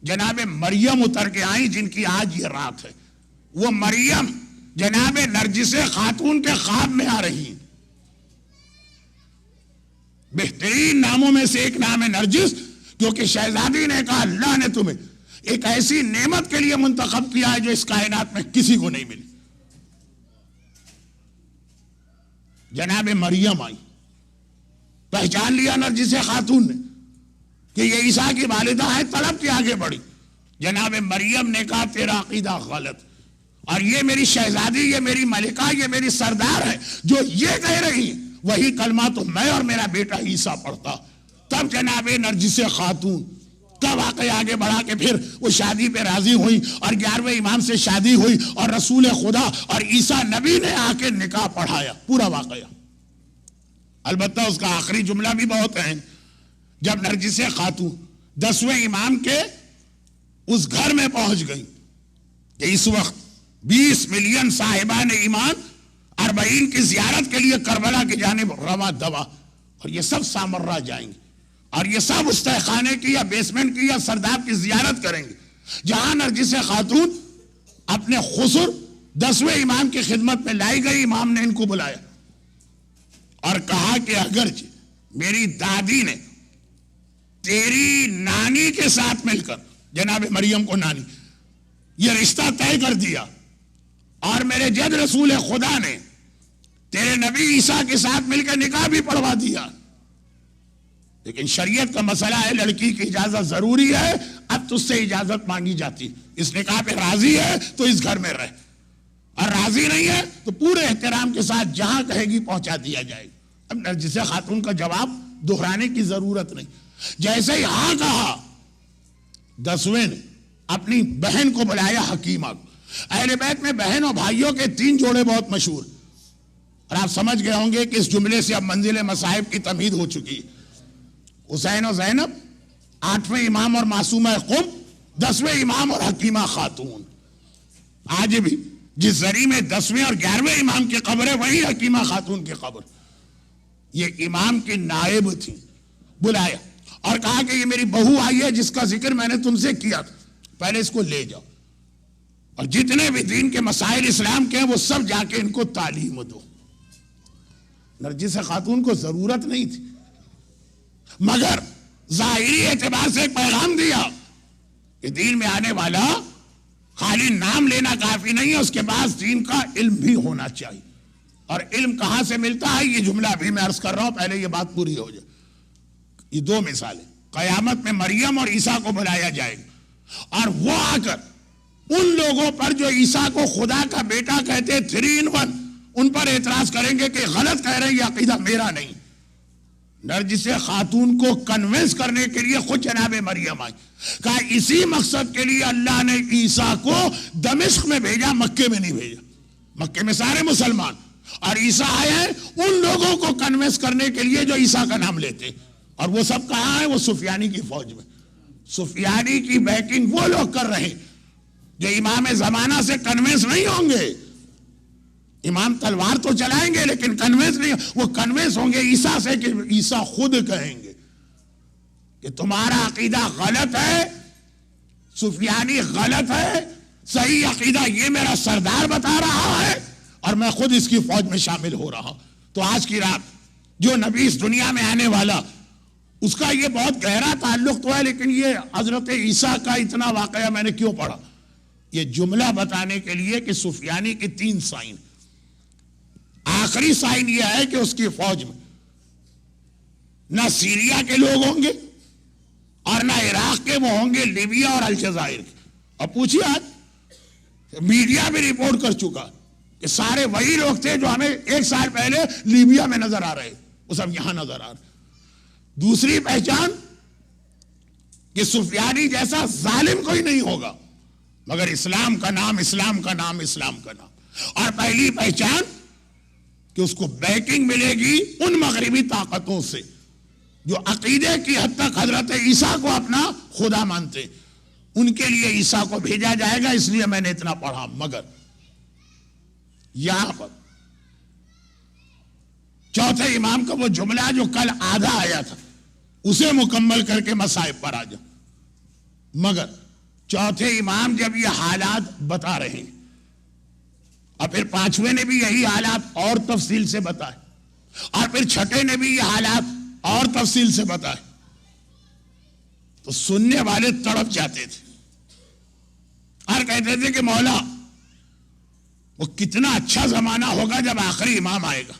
جناب مریم اتر کے آئی جن کی آج یہ رات ہے۔ وہ مریم جناب نرجس خاتون کے خواب میں آ رہی ہیں۔ بہترین ناموں میں سے ایک نام ہے نرجس، کیونکہ شہزادی نے کہا اللہ نے تمہیں ایک ایسی نعمت کے لیے منتخب کیا ہے جو اس کائنات میں کسی کو نہیں ملی۔ جناب مریم آئی، پہچان لیا نرجس خاتون نے کہ یہ عیسیٰ کی والدہ ہے، طلب کے آگے بڑھی۔ جناب مریم نے کہا تیرا عقیدہ غلط، اور یہ میری شہزادی، یہ میری ملکہ، یہ میری سردار ہے، جو یہ کہہ رہی وہی کلمہ تو میں اور میرا بیٹا عیسیٰ پڑھتا۔ تب جناب نرجس خاتون کا واقعہ آگے بڑھا کے پھر وہ شادی پہ راضی ہوئی، اور 11ویں امام سے شادی ہوئی، اور رسول خدا اور عیسیٰ نبی نے آ کے نکاح پڑھایا۔ پورا واقعہ، البتہ اس کا آخری جملہ بھی بہت اہم، جب نرجس خاتون 10ویں امام کے اس گھر میں پہنچ گئی کہ اس وقت 20 ملین صاحبان ایمان 40 کی زیارت کے لیے کربلا کی جانب رواں دوا، اور یہ سب سامرہ جائیں گے اور یہ سب اس تہخانے کی یا بیسمنٹ کی یا سرداب کی زیارت کریں گے جہاں نرجس خاتون اپنے خسر 10ویں امام کی خدمت میں لائی گئی. امام نے ان کو بلایا اور کہا کہ اگرچہ میری دادی نے تیری نانی کے ساتھ مل کر جناب مریم کو نانی یہ رشتہ طے کر دیا اور میرے جد رسول خدا نے تیرے نبی عیسیٰ کے ساتھ مل کر نکاح بھی پڑھوا دیا, لیکن شریعت کا مسئلہ ہے لڑکی کی اجازت ضروری ہے. اب تجھ سے اجازت مانگی جاتی, اس نکاح پہ راضی ہے تو اس گھر میں رہ, اور راضی نہیں ہے تو پورے احترام کے ساتھ جہاں کہے گی پہنچا دیا جائے گا. اب نرجس خاتون کا جواب دہرانے کی ضرورت نہیں. جیسے ہی ہاں کہا 10ویں نے اپنی بہن کو بلایا حکیمہ کو. اہل بیت میں بہن اور بھائیوں کے 3 جوڑے بہت مشہور, اور آپ سمجھ گئے ہوں گے کہ اس جملے سے اب منزل مصائب کی تمہید ہو چکی ہے. حسین و زینب 8ویں امام اور معصومہ قم 10ویں امام اور حکیمہ خاتون. آج بھی جس زری میں 10ویں اور 11ویں امام کی قبر ہے وہی حکیمہ خاتون کی قبر. یہ امام کی نائب تھی. بلایا اور کہا کہ یہ میری بہو آئی ہے جس کا ذکر میں نے تم سے کیا تھا, پہلے اس کو لے جاؤ اور جتنے بھی دین کے مسائل اسلام کے ہیں وہ سب جا کے ان کو تعلیم دو. نرجس خاتون کو ضرورت نہیں تھی, مگر ظاہری اعتبار سے ایک پیغام دیا کہ دین میں آنے والا خالی نام لینا کافی نہیں ہے, اس کے پاس دین کا علم بھی ہونا چاہیے. اور علم کہاں سے ملتا ہے یہ جملہ بھی میں عرض کر رہا ہوں, پہلے یہ بات پوری ہو جائے. یہ 2 مثالیں. قیامت میں مریم اور عیسیٰ کو بلایا جائے گا اور وہ آ کر ان لوگوں پر جو عیسیٰ کو خدا کا بیٹا کہتے 3 in 1 ان پر اعتراض کریں گے کہ غلط کہہ رہے ہیں, یہ عقیدہ میرا نہیں. نرجس خاتون کو کنونس کرنے کے لیے خود جناب مریم آئی, کہا اسی مقصد کے لیے اللہ نے عیسیٰ کو دمشق میں بھیجا, مکے میں نہیں بھیجا. مکے میں سارے مسلمان, اور عیسیٰ آئے ہیں ان لوگوں کو کنونس کرنے کے لیے جو عیسیٰ کا نام لیتے, اور وہ سب کہاں ہیں؟ وہ سفیانی کی فوج میں. سفیانی کی بیکنگ وہ لوگ کر رہے ہیں جو امام زمانہ سے کنونس نہیں ہوں گے. امام تلوار تو چلائیں گے لیکن کنونس نہیں, وہ کنونس ہوں گے عیسیٰ سے کہ عیسیٰ خود کہیں گے کہ تمہارا عقیدہ غلط ہے, سفیانی غلط ہے, صحیح عقیدہ یہ میرا سردار بتا رہا ہے اور میں خود اس کی فوج میں شامل ہو رہا. تو آج کی رات جو نبی اس دنیا میں آنے والا اس کا یہ بہت گہرا تعلق تو ہے, لیکن یہ حضرت عیسیٰ کا اتنا واقعہ میں نے کیوں پڑھا؟ یہ جملہ بتانے کے لیے کہ سفیانی کی 3 سائن. آخری سائن یہ ہے کہ اس کی فوج میں نہ سیریا کے لوگ ہوں گے اور نہ عراق کے, وہ ہوں گے لیبیا اور الجزائر کے. اور پوچھیے آج میڈیا بھی رپورٹ کر چکا کہ سارے وہی لوگ تھے جو ہمیں 1 سال پہلے لیبیا میں نظر آ رہے, وہ سب یہاں نظر آ رہے. دوسری پہچان کہ سفیانی جیسا ظالم کوئی نہیں ہوگا, مگر اسلام کا نام, اسلام کا نام, اسلام کا نام. اور پہلی پہچان کہ اس کو بیکنگ ملے گی ان مغربی طاقتوں سے جو عقیدے کی حد تک حضرت عیسیٰ کو اپنا خدا مانتے, ان کے لیے عیسیٰ کو بھیجا جائے گا. اس لیے میں نے اتنا پڑھا. مگر یہاں پر چوتھے امام کا وہ جملہ جو کل آدھا آیا تھا اسے مکمل کر کے مصائب پر آ جا. مگر چوتھے امام جب یہ حالات بتا رہے ہیں اور پھر 5ویں نے بھی یہی حالات اور تفصیل سے بتائے اور پھر 6ٹھے نے بھی یہ حالات اور تفصیل سے بتائے, تو سننے والے تڑپ جاتے تھے اور کہتے تھے کہ مولا وہ کتنا اچھا زمانہ ہوگا جب آخری امام آئے گا.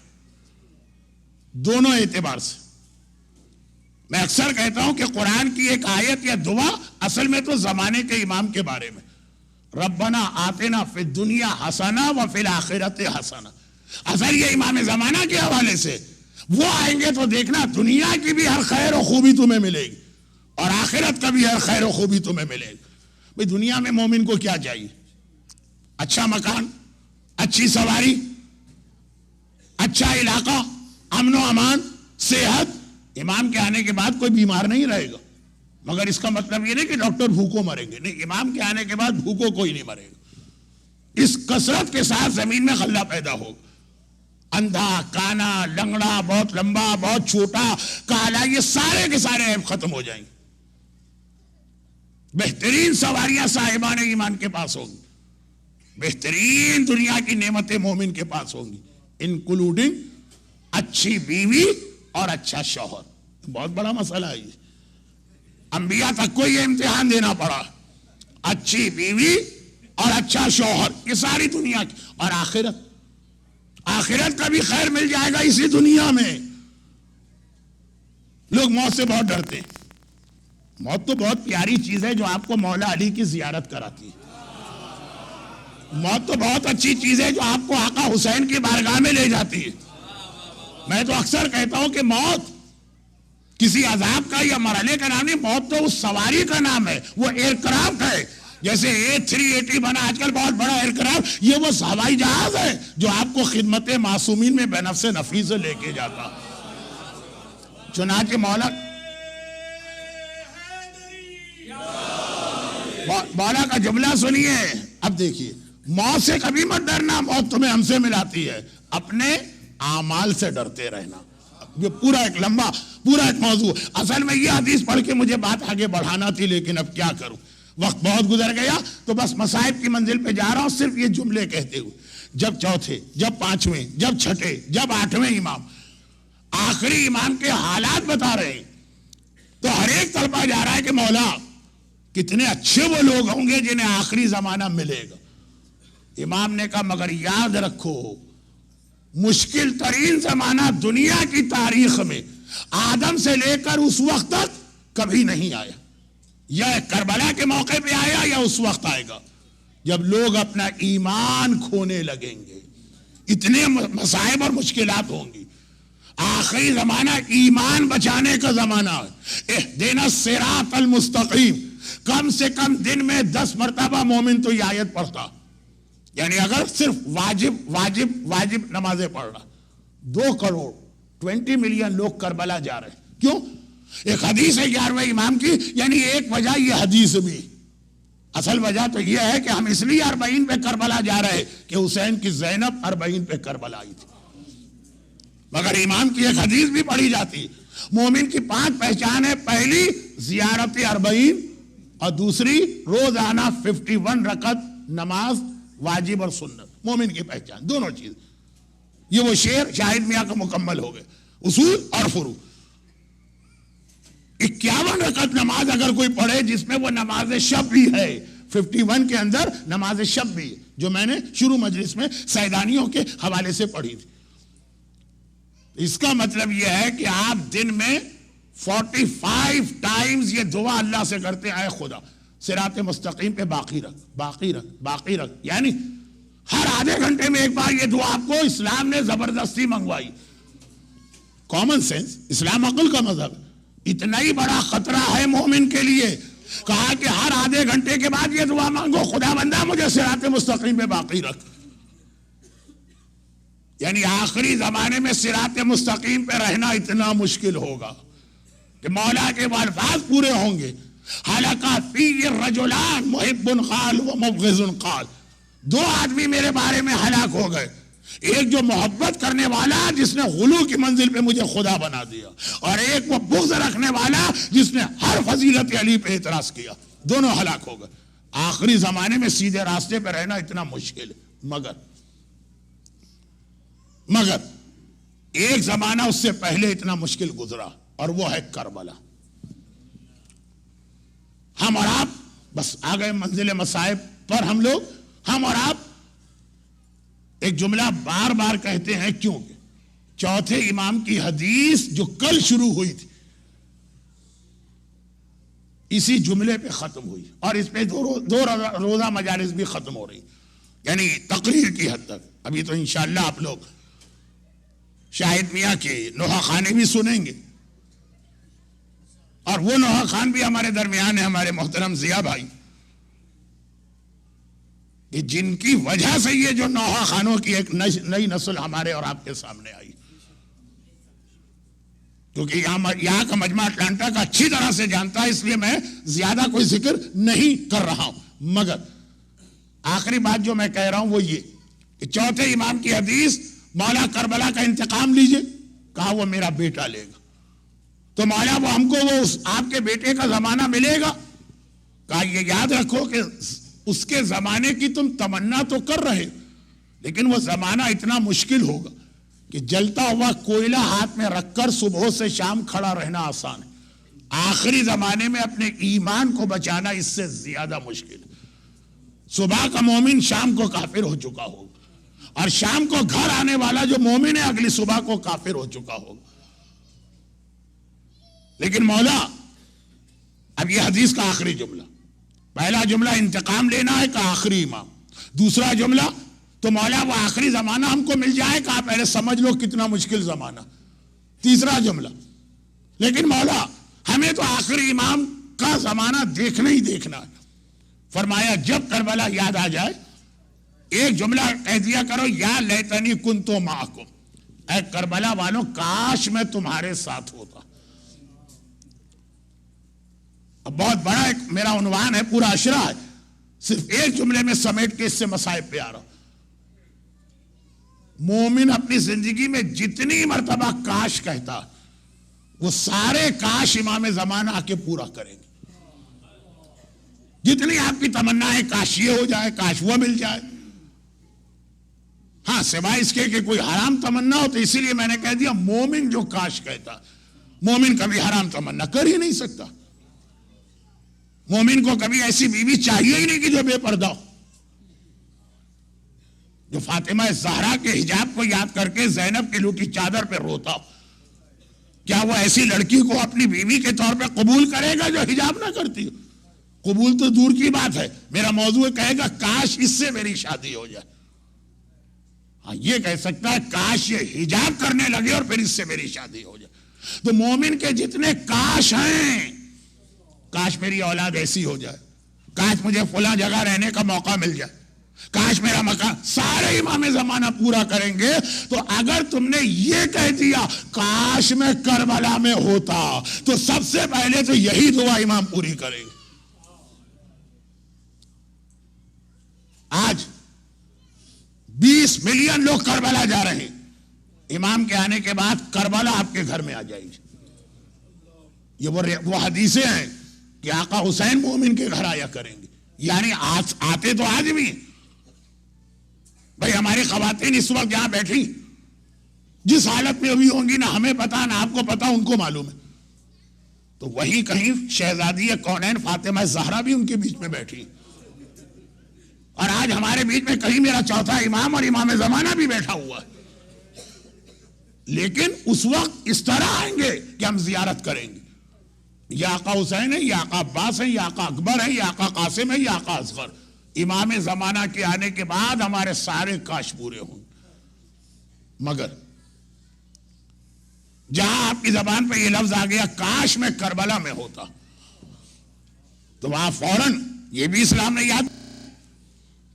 دونوں اعتبار سے میں اکثر کہتا ہوں کہ قرآن کی ایک آیت یا دعا اصل میں تو زمانے کے امام کے بارے میں, ربنا آتنا فی الدنیا حسنہ وفی الآخرۃ حسنہ. اصل یہ امام زمانہ کے حوالے سے وہ آئیں گے تو دیکھنا دنیا کی بھی ہر خیر و خوبی تمہیں ملے گی اور آخرت کا بھی ہر خیر و خوبی تمہیں ملے گی. بھئی دنیا میں مومن کو کیا چاہیے؟ اچھا مکان, اچھی سواری, اچھا علاقہ, امن و امان, صحت. امام کے آنے کے بعد کوئی بیمار نہیں رہے گا, مگر اس کا مطلب یہ نہیں کہ ڈاکٹر بھوکوں مریں گے. نہیں, امام کے آنے کے بعد بھوکوں کوئی نہیں مرے گا. اس کثرت کے ساتھ زمین میں غلہ پیدا ہوگا. اندھا، کانا، لنگڑا، بہت لمبا، بہت چھوٹا، کالا، یہ سارے کے سارے عیب ختم ہو جائیں گے. بہترین سواریاں صاحبان ایمان کے پاس ہوں گی، بہترین دنیا کی نعمتیں مومن کے پاس ہوں گی، انکلوڈنگ اچھی بیوی اور اچھا شوہر. بہت بڑا مسئلہ ہے یہ. انبیاء تک کو یہ امتحان دینا پڑا. اچھی بیوی اور اچھا شوہر، یہ ساری دنیا کی. اور آخرت کا بھی خیر مل جائے گا اسی دنیا میں. لوگ موت سے بہت ڈرتے ہیں. موت تو بہت پیاری چیز ہے جو آپ کو مولا علی کی زیارت کراتی ہے. موت تو بہت اچھی چیز ہے جو آپ کو آقا حسین کی بارگاہ میں لے جاتی ہے. میں تو اکثر کہتا ہوں کہ موت کسی عذاب کا یا مرحلے کا نام نہیں، موت تو اس سواری کا نام ہے. وہ ایئر کرافٹ ہے. جیسے A380 بنا آج کل بہت بڑا ایئر کرافٹ، یہ وہ ہوائی جہاز ہے جو آپ کو خدمت معصومین میں بے نفس نفیس سے لے کے جاتا. چنانچہ مولا کا جملہ سنیے. اب دیکھیے، موت سے کبھی مت ڈرنا، موت تمہیں ہم سے ملاتی ہے. اپنے اعمال سے ڈرتے رہنا. یہ پورا ایک لمبا پورا ایک موضوع. اصل میں یہ حدیث پڑھ کے مجھے بات آگے بڑھانا تھی، لیکن اب کیا کروں، وقت بہت گزر گیا. تو بس مصائب کی منزل پہ جا رہا ہوں صرف یہ جملے کہتے ہوئے. جب چوتھے، جب پانچویں، جب چھٹے، جب آٹھویں امام آخری امام کے حالات بتا رہے ہیں، تو ہر ایک طلبہ جا رہا ہے کہ مولا کتنے اچھے وہ لوگ ہوں گے جنہیں آخری زمانہ ملے گا. امام نے کہا مگر یاد رکھو، مشکل ترین زمانہ دنیا کی تاریخ میں آدم سے لے کر اس وقت تک کبھی نہیں آیا. یا کربلا کے موقع پہ آیا یا اس وقت آئے گا جب لوگ اپنا ایمان کھونے لگیں گے. اتنے مصائب اور مشکلات ہوں گی. آخری زمانہ ایمان بچانے کا زمانہ ہے. اہدنا الصراط المستقیم. کم سے کم دن میں 10 مرتبہ مومن تو یہ آیت پڑھتا. یعنی اگر صرف واجب نمازیں پڑھ رہا، 2 کروڑ 20 ملین لوگ کربلا جا رہے ہیں. کیوں؟ ایک حدیث ہے 11ویں امام کی. یعنی ایک وجہ یہ حدیث بھی، اصل وجہ تو یہ ہے کہ ہم اس لیے 40 پہ کربلا جا رہے کہ حسین کی زینب 40 پہ کربلا آئی تھی. مگر امام کی ایک حدیث بھی پڑھی جاتی. مومن کی 5 پہچان ہے. پہلی زیارت 40 اور دوسری روزانہ 51 رکعت نماز واجب اور سنت. مومن کی پہچان دونوں چیز. یہ وہ شعر شاہد میاں کا مکمل ہو گئے. اصول اور فروع. 51 رکعت نماز اگر کوئی پڑھے جس میں وہ نماز شب بھی ہے، 51 کے اندر نماز شب بھی، جو میں نے شروع مجلس میں سیدانیوں کے حوالے سے پڑھی تھی. اس کا مطلب یہ ہے کہ آپ دن میں 45 ٹائمز یہ دعا اللہ سے کرتے ہیں، اے خدا صراط مستقیم پہ باقی رکھ، باقی رکھ، باقی رکھ. یعنی ہر آدھے گھنٹے میں ایک بار یہ دعا آپ کو اسلام نے زبردستی منگوائی. کامن سینس، اسلام عقل کا مذہب. اتنا ہی بڑا خطرہ ہے مومن کے لیے. کہا کہ ہر آدھے گھنٹے کے بعد یہ دعا مانگو، خدا بندہ مجھے صراط مستقیم پہ باقی رکھ. یعنی آخری زمانے میں صراط مستقیم پہ رہنا اتنا مشکل ہوگا کہ مولا کے الفاظ پورے ہوں گے. حلقہ فی الرجلان محب قال و مبغض قال. 2 آدمی میرے بارے میں ہلاک ہو گئے. ایک جو محبت کرنے والا جس نے غلو کی منزل پہ مجھے خدا بنا دیا، اور ایک وہ بغض رکھنے والا جس نے ہر فضیلت علی پہ اعتراض کیا. دونوں ہلاک ہو گئے. آخری زمانے میں سیدھے راستے پہ رہنا اتنا مشکل ہے. مگر ایک زمانہ اس سے پہلے اتنا مشکل گزرا، اور وہ ہے کربلا. ہم اور آپ بس آ گئے منزل مصائب پر. ہم اور آپ ایک جملہ بار بار کہتے ہیں کیونکہ چوتھے امام کی حدیث جو کل شروع ہوئی تھی اسی جملے پہ ختم ہوئی، اور اس پہ 2 روزہ مجالس بھی ختم ہو رہی، یعنی تقریر کی حد تک. ابھی تو انشاءاللہ آپ لوگ شاہد میاں کے نوحہ خانے بھی سنیں گے، اور وہ نوحہ خان بھی ہمارے درمیان ہے، ہمارے محترم ضیاء بھائی، کہ جن کی وجہ سے یہ جو نوحہ خانوں کی ایک نئی نسل ہمارے اور آپ کے سامنے آئی. کیونکہ یہاں کا مجمع اٹلانٹا کا اچھی طرح سے جانتا ہے، اس لیے میں زیادہ کوئی ذکر نہیں کر رہا ہوں. مگر آخری بات جو میں کہہ رہا ہوں وہ یہ کہ چوتھے امام کی حدیث مولا کربلا کا انتقام لیجئے. کہا وہ میرا بیٹا لے گا. تو مولا وہ ہم کو وہ آپ کے بیٹے کا زمانہ ملے گا. کہا یہ یاد رکھو کہ اس کے زمانے کی تم تمنا تو کر رہے لیکن وہ زمانہ اتنا مشکل ہوگا کہ جلتا ہوا کوئلہ ہاتھ میں رکھ کر صبح سے شام کھڑا رہنا آسان ہے. آخری زمانے میں اپنے ایمان کو بچانا اس سے زیادہ مشکل ہے. صبح کا مومن شام کو کافر ہو چکا ہوگا اور شام کو گھر آنے والا جو مومن ہے اگلی صبح کو کافر ہو چکا ہوگا. لیکن مولا اب یہ حدیث کا آخری جملہ، پہلا جملہ انتقام لینا ہے کہ آخری امام، دوسرا جملہ تو مولا وہ آخری زمانہ ہم کو مل جائے کہ آپ پہلے سمجھ لو کتنا مشکل زمانہ، تیسرا جملہ لیکن مولا ہمیں تو آخری امام کا زمانہ دیکھنا ہی دیکھنا ہے. فرمایا جب کربلا یاد آ جائے ایک جملہ کہہ دیا کرو یا لیتنی کنتو معکم، اے کربلا والوں کاش میں تمہارے ساتھ ہوتا. اب بہت بڑا ایک میرا عنوان ہے، پورا اشرا ہے، صرف ایک جملے میں سمیٹ کے اس سے مسائب پہ آ رہا. مومن اپنی زندگی میں جتنی مرتبہ کاش کہتا وہ سارے کاش امام زمانہ آ کے پورا کریں گے. جتنی آپ کی تمنا ہے کاش یہ ہو جائے، کاش وہ مل جائے. ہاں سوائے اس کے کہ کوئی حرام تمنا ہو، تو اسی لیے میں نے کہہ دیا مومن جو کاش کہتا، مومن کبھی حرام تمنا کر ہی نہیں سکتا. مومن کو کبھی ایسی بیوی چاہیے ہی نہیں کہ جو بے پردہ ہو. جو فاطمہ زہرا کے حجاب کو یاد کر کے زینب کی لوٹی چادر پہ روتا ہو، کیا وہ ایسی لڑکی کو اپنی بیوی کے طور پہ قبول کرے گا جو حجاب نہ کرتی ہو؟ قبول تو دور کی بات ہے، میرا موضوع کہے گا کاش اس سے میری شادی ہو جائے. ہاں یہ کہہ سکتا ہے کاش یہ حجاب کرنے لگے اور پھر اس سے میری شادی ہو جائے. تو مومن کے جتنے کاش ہیں، کاش میری اولاد ایسی ہو جائے، کاش مجھے فلاں جگہ رہنے کا موقع مل جائے، کاش میرا مکان، سارے امام زمانہ پورا کریں گے. تو اگر تم نے یہ کہہ دیا کاش میں کربلا میں ہوتا، تو سب سے پہلے تو یہی دعا امام پوری کریں گے. آج 20 ملین لوگ کربلا جا رہے ہیں. امام کے آنے کے بعد کربلا آپ کے گھر میں آ جائے گی. یہ وہ حدیثیں ہیں کہ آقا حسین مومن کے گھر آیا کریں گے. یعنی آتے تو آج بھی. بھائی ہماری خواتین اس وقت جہاں بیٹھی جس حالت میں ابھی ہوں گی نہ ہمیں پتا نہ آپ کو پتا، ان کو معلوم ہے. تو وہی کہیں شہزادی کونین فاطمہ زہرا بھی ان کے بیچ میں بیٹھی، اور آج ہمارے بیچ میں کہیں میرا چوتھا امام اور امام زمانہ بھی بیٹھا ہوا ہے. لیکن اس وقت اس طرح آئیں گے کہ ہم زیارت کریں گے. یا آقا حسین ہے، یا آقا عباس ہے، یا آقا اکبر ہے، یا آقا قاسم ہے، یا آقا اصغر. امام زمانہ کے آنے کے بعد ہمارے سارے کاش پورے ہوں. مگر جہاں آپ کی زبان پہ یہ لفظ آ گیا کاش میں کربلا میں ہوتا، تو وہاں فوراً یہ بھی اسلام نے یاد،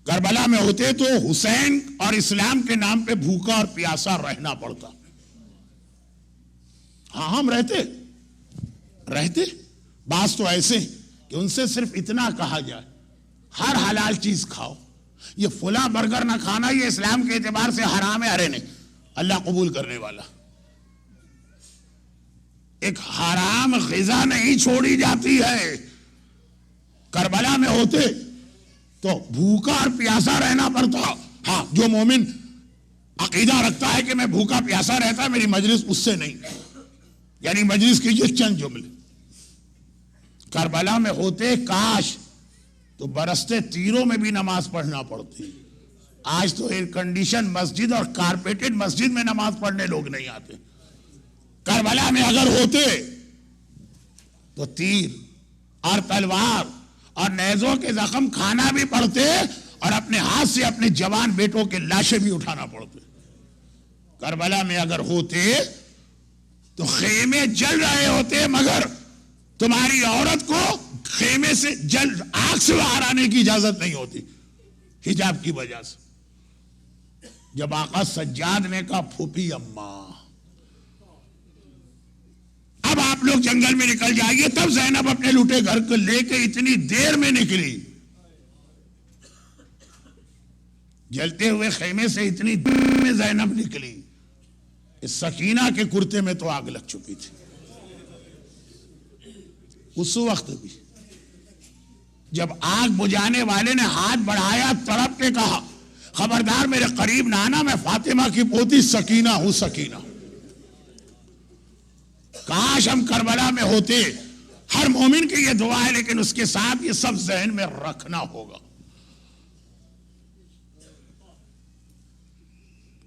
کربلا میں ہوتے تو حسین اور اسلام کے نام پہ بھوکا اور پیاسا رہنا پڑتا. ہاں ہم رہتے بعض تو ایسے کہ ان سے صرف اتنا کہا جائے ہر حلال چیز کھاؤ، یہ فلاں برگر نہ کھانا یہ اسلام کے اعتبار سے حرام ہے. ارے نہیں، اللہ قبول کرنے والا. ایک حرام غذا نہیں چھوڑی جاتی ہے. کربلا میں ہوتے تو بھوکا اور پیاسا رہنا پڑتا. ہاں جو مومن عقیدہ رکھتا ہے کہ میں بھوکا پیاسا رہتا میری مجلس اس سے نہیں، یعنی مجلس کی جو چند جملے کربلا میں ہوتے کاش تو برستے تیروں میں بھی نماز پڑھنا پڑتی. آج تو ایئر کنڈیشن مسجد اور کارپیٹڈ مسجد میں نماز پڑھنے لوگ نہیں آتے. کربلا میں اگر ہوتے تو تیر اور تلوار اور نیزوں کے زخم کھانا بھی پڑتے اور اپنے ہاتھ سے اپنے جوان بیٹوں کے لاشیں بھی اٹھانا پڑتے. کربلا میں اگر ہوتے تو خیمے جل رہے ہوتے مگر تمہاری عورت کو خیمے سے آگ سے باہر آنے کی اجازت نہیں ہوتی حجاب کی وجہ سے. جب آقا سجاد نے کہا پھوپھی اماں اب آپ لوگ جنگل میں نکل جائیے، تب زینب اپنے لوٹے گھر کو لے کے اتنی دیر میں نکلی. جلتے ہوئے خیمے سے اتنی دیر میں زینب نکلی، اس سکینہ کے کرتے میں تو آگ لگ چکی تھی۔ اس وقت بھی جب آگ بجھانے والے نے ہاتھ بڑھایا، تڑپ کے کہا خبردار میرے قریب نہ آنا، میں فاطمہ کی پوتی سکینہ ہوں۔ سکینہ، کاش ہم کربلا میں ہوتے۔ ہر مومن کی یہ دعا ہے، لیکن اس کے ساتھ یہ سب ذہن میں رکھنا ہوگا۔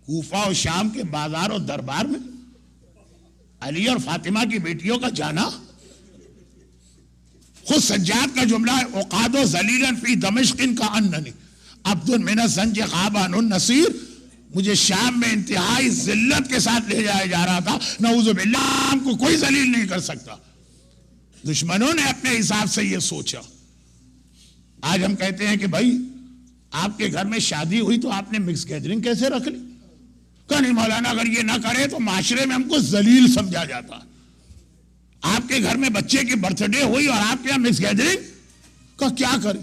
کوفہ اور شام کے بازار اور دربار میں علی اور فاطمہ کی بیٹیوں کا جانا، خود سجاد کا جملہ ہے اقاد ذلیلا فی دمشق کا اننی عبد من الزنج غابان النصیر، مجھے شام میں انتہائی ذلت کے ساتھ لے جایا جا رہا تھا، نعوذ باللہ ہم کو کوئی ذلیل نہیں کر سکتا۔ دشمنوں نے اپنے حساب سے یہ سوچا۔ آج ہم کہتے ہیں کہ بھائی آپ کے گھر میں شادی ہوئی تو آپ نے مکس گیدرنگ کیسے رکھ لی؟ کہ نہیں مولانا، اگر یہ نہ کرے تو معاشرے میں ہم کو ذلیل سمجھا جاتا۔ آپ کے گھر میں بچے کی برتھ ڈے ہوئی اور آپ کے یہاں مکس گیدرنگ کا کیا کریں؟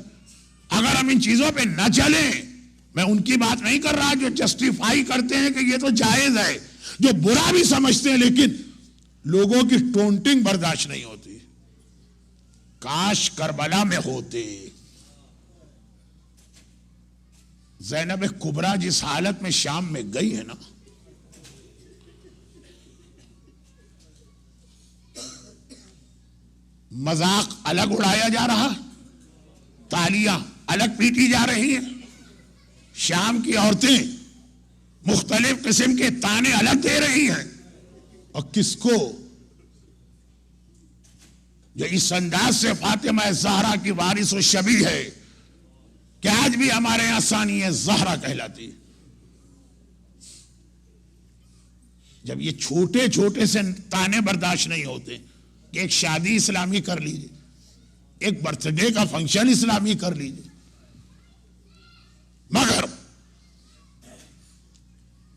اگر ہم ان چیزوں پہ نہ چلیں، میں ان کی بات نہیں کر رہا جو جسٹیفائی کرتے ہیں کہ یہ تو جائز ہے، جو برا بھی سمجھتے ہیں لیکن لوگوں کی ٹونٹنگ برداشت نہیں ہوتی۔ کاش کربلا میں ہوتے۔ زینب کبریٰ جس حالت میں شام میں گئی ہے نا، مذاق الگ اڑایا جا رہا، تالیاں الگ پیٹی جا رہی ہیں، شام کی عورتیں مختلف قسم کے تانے الگ دے رہی ہیں، اور کس کو؟ جو اس انداز سے فاطمہ زہرا کی وارث و شبیہ ہے کہ آج بھی ہمارے یہاں ثانیہ زہرا کہلاتی۔ جب یہ چھوٹے چھوٹے سے تانے برداشت نہیں ہوتے کہ ایک شادی اسلامی کر لیجئے، ایک برتھ ڈے کا فنکشن اسلامی کر لیجئے، مگر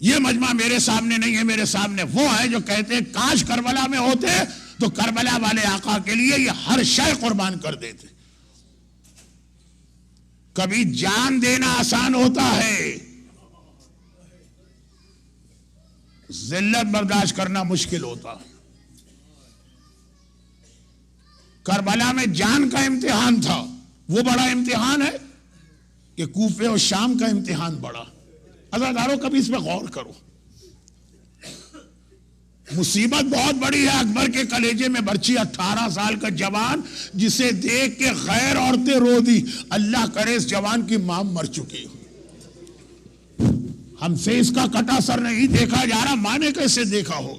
یہ مجمع میرے سامنے نہیں ہے، میرے سامنے وہ ہے جو کہتے ہیں کاش کربلا میں ہوتے تو کربلا والے آقا کے لیے یہ ہر شے قربان کر دیتے۔ کبھی جان دینا آسان ہوتا ہے، ذلت برداشت کرنا مشکل ہوتا ہے۔ کربلا میں جان کا امتحان تھا، وہ بڑا امتحان ہے کہ کوفے اور شام کا امتحان بڑا۔ عزاداروں کبھی اس پہ غور کرو، مصیبت بہت بڑی ہے۔ اکبر کے کلیجے میں برچی 18 سال کا جوان جسے دیکھ کے غیر عورتیں رو دی، اللہ کرے اس جوان کی ماں مر چکی۔ ہم سے اس کا کٹا سر نہیں دیکھا جا رہا، ماں نے کیسے دیکھا ہو؟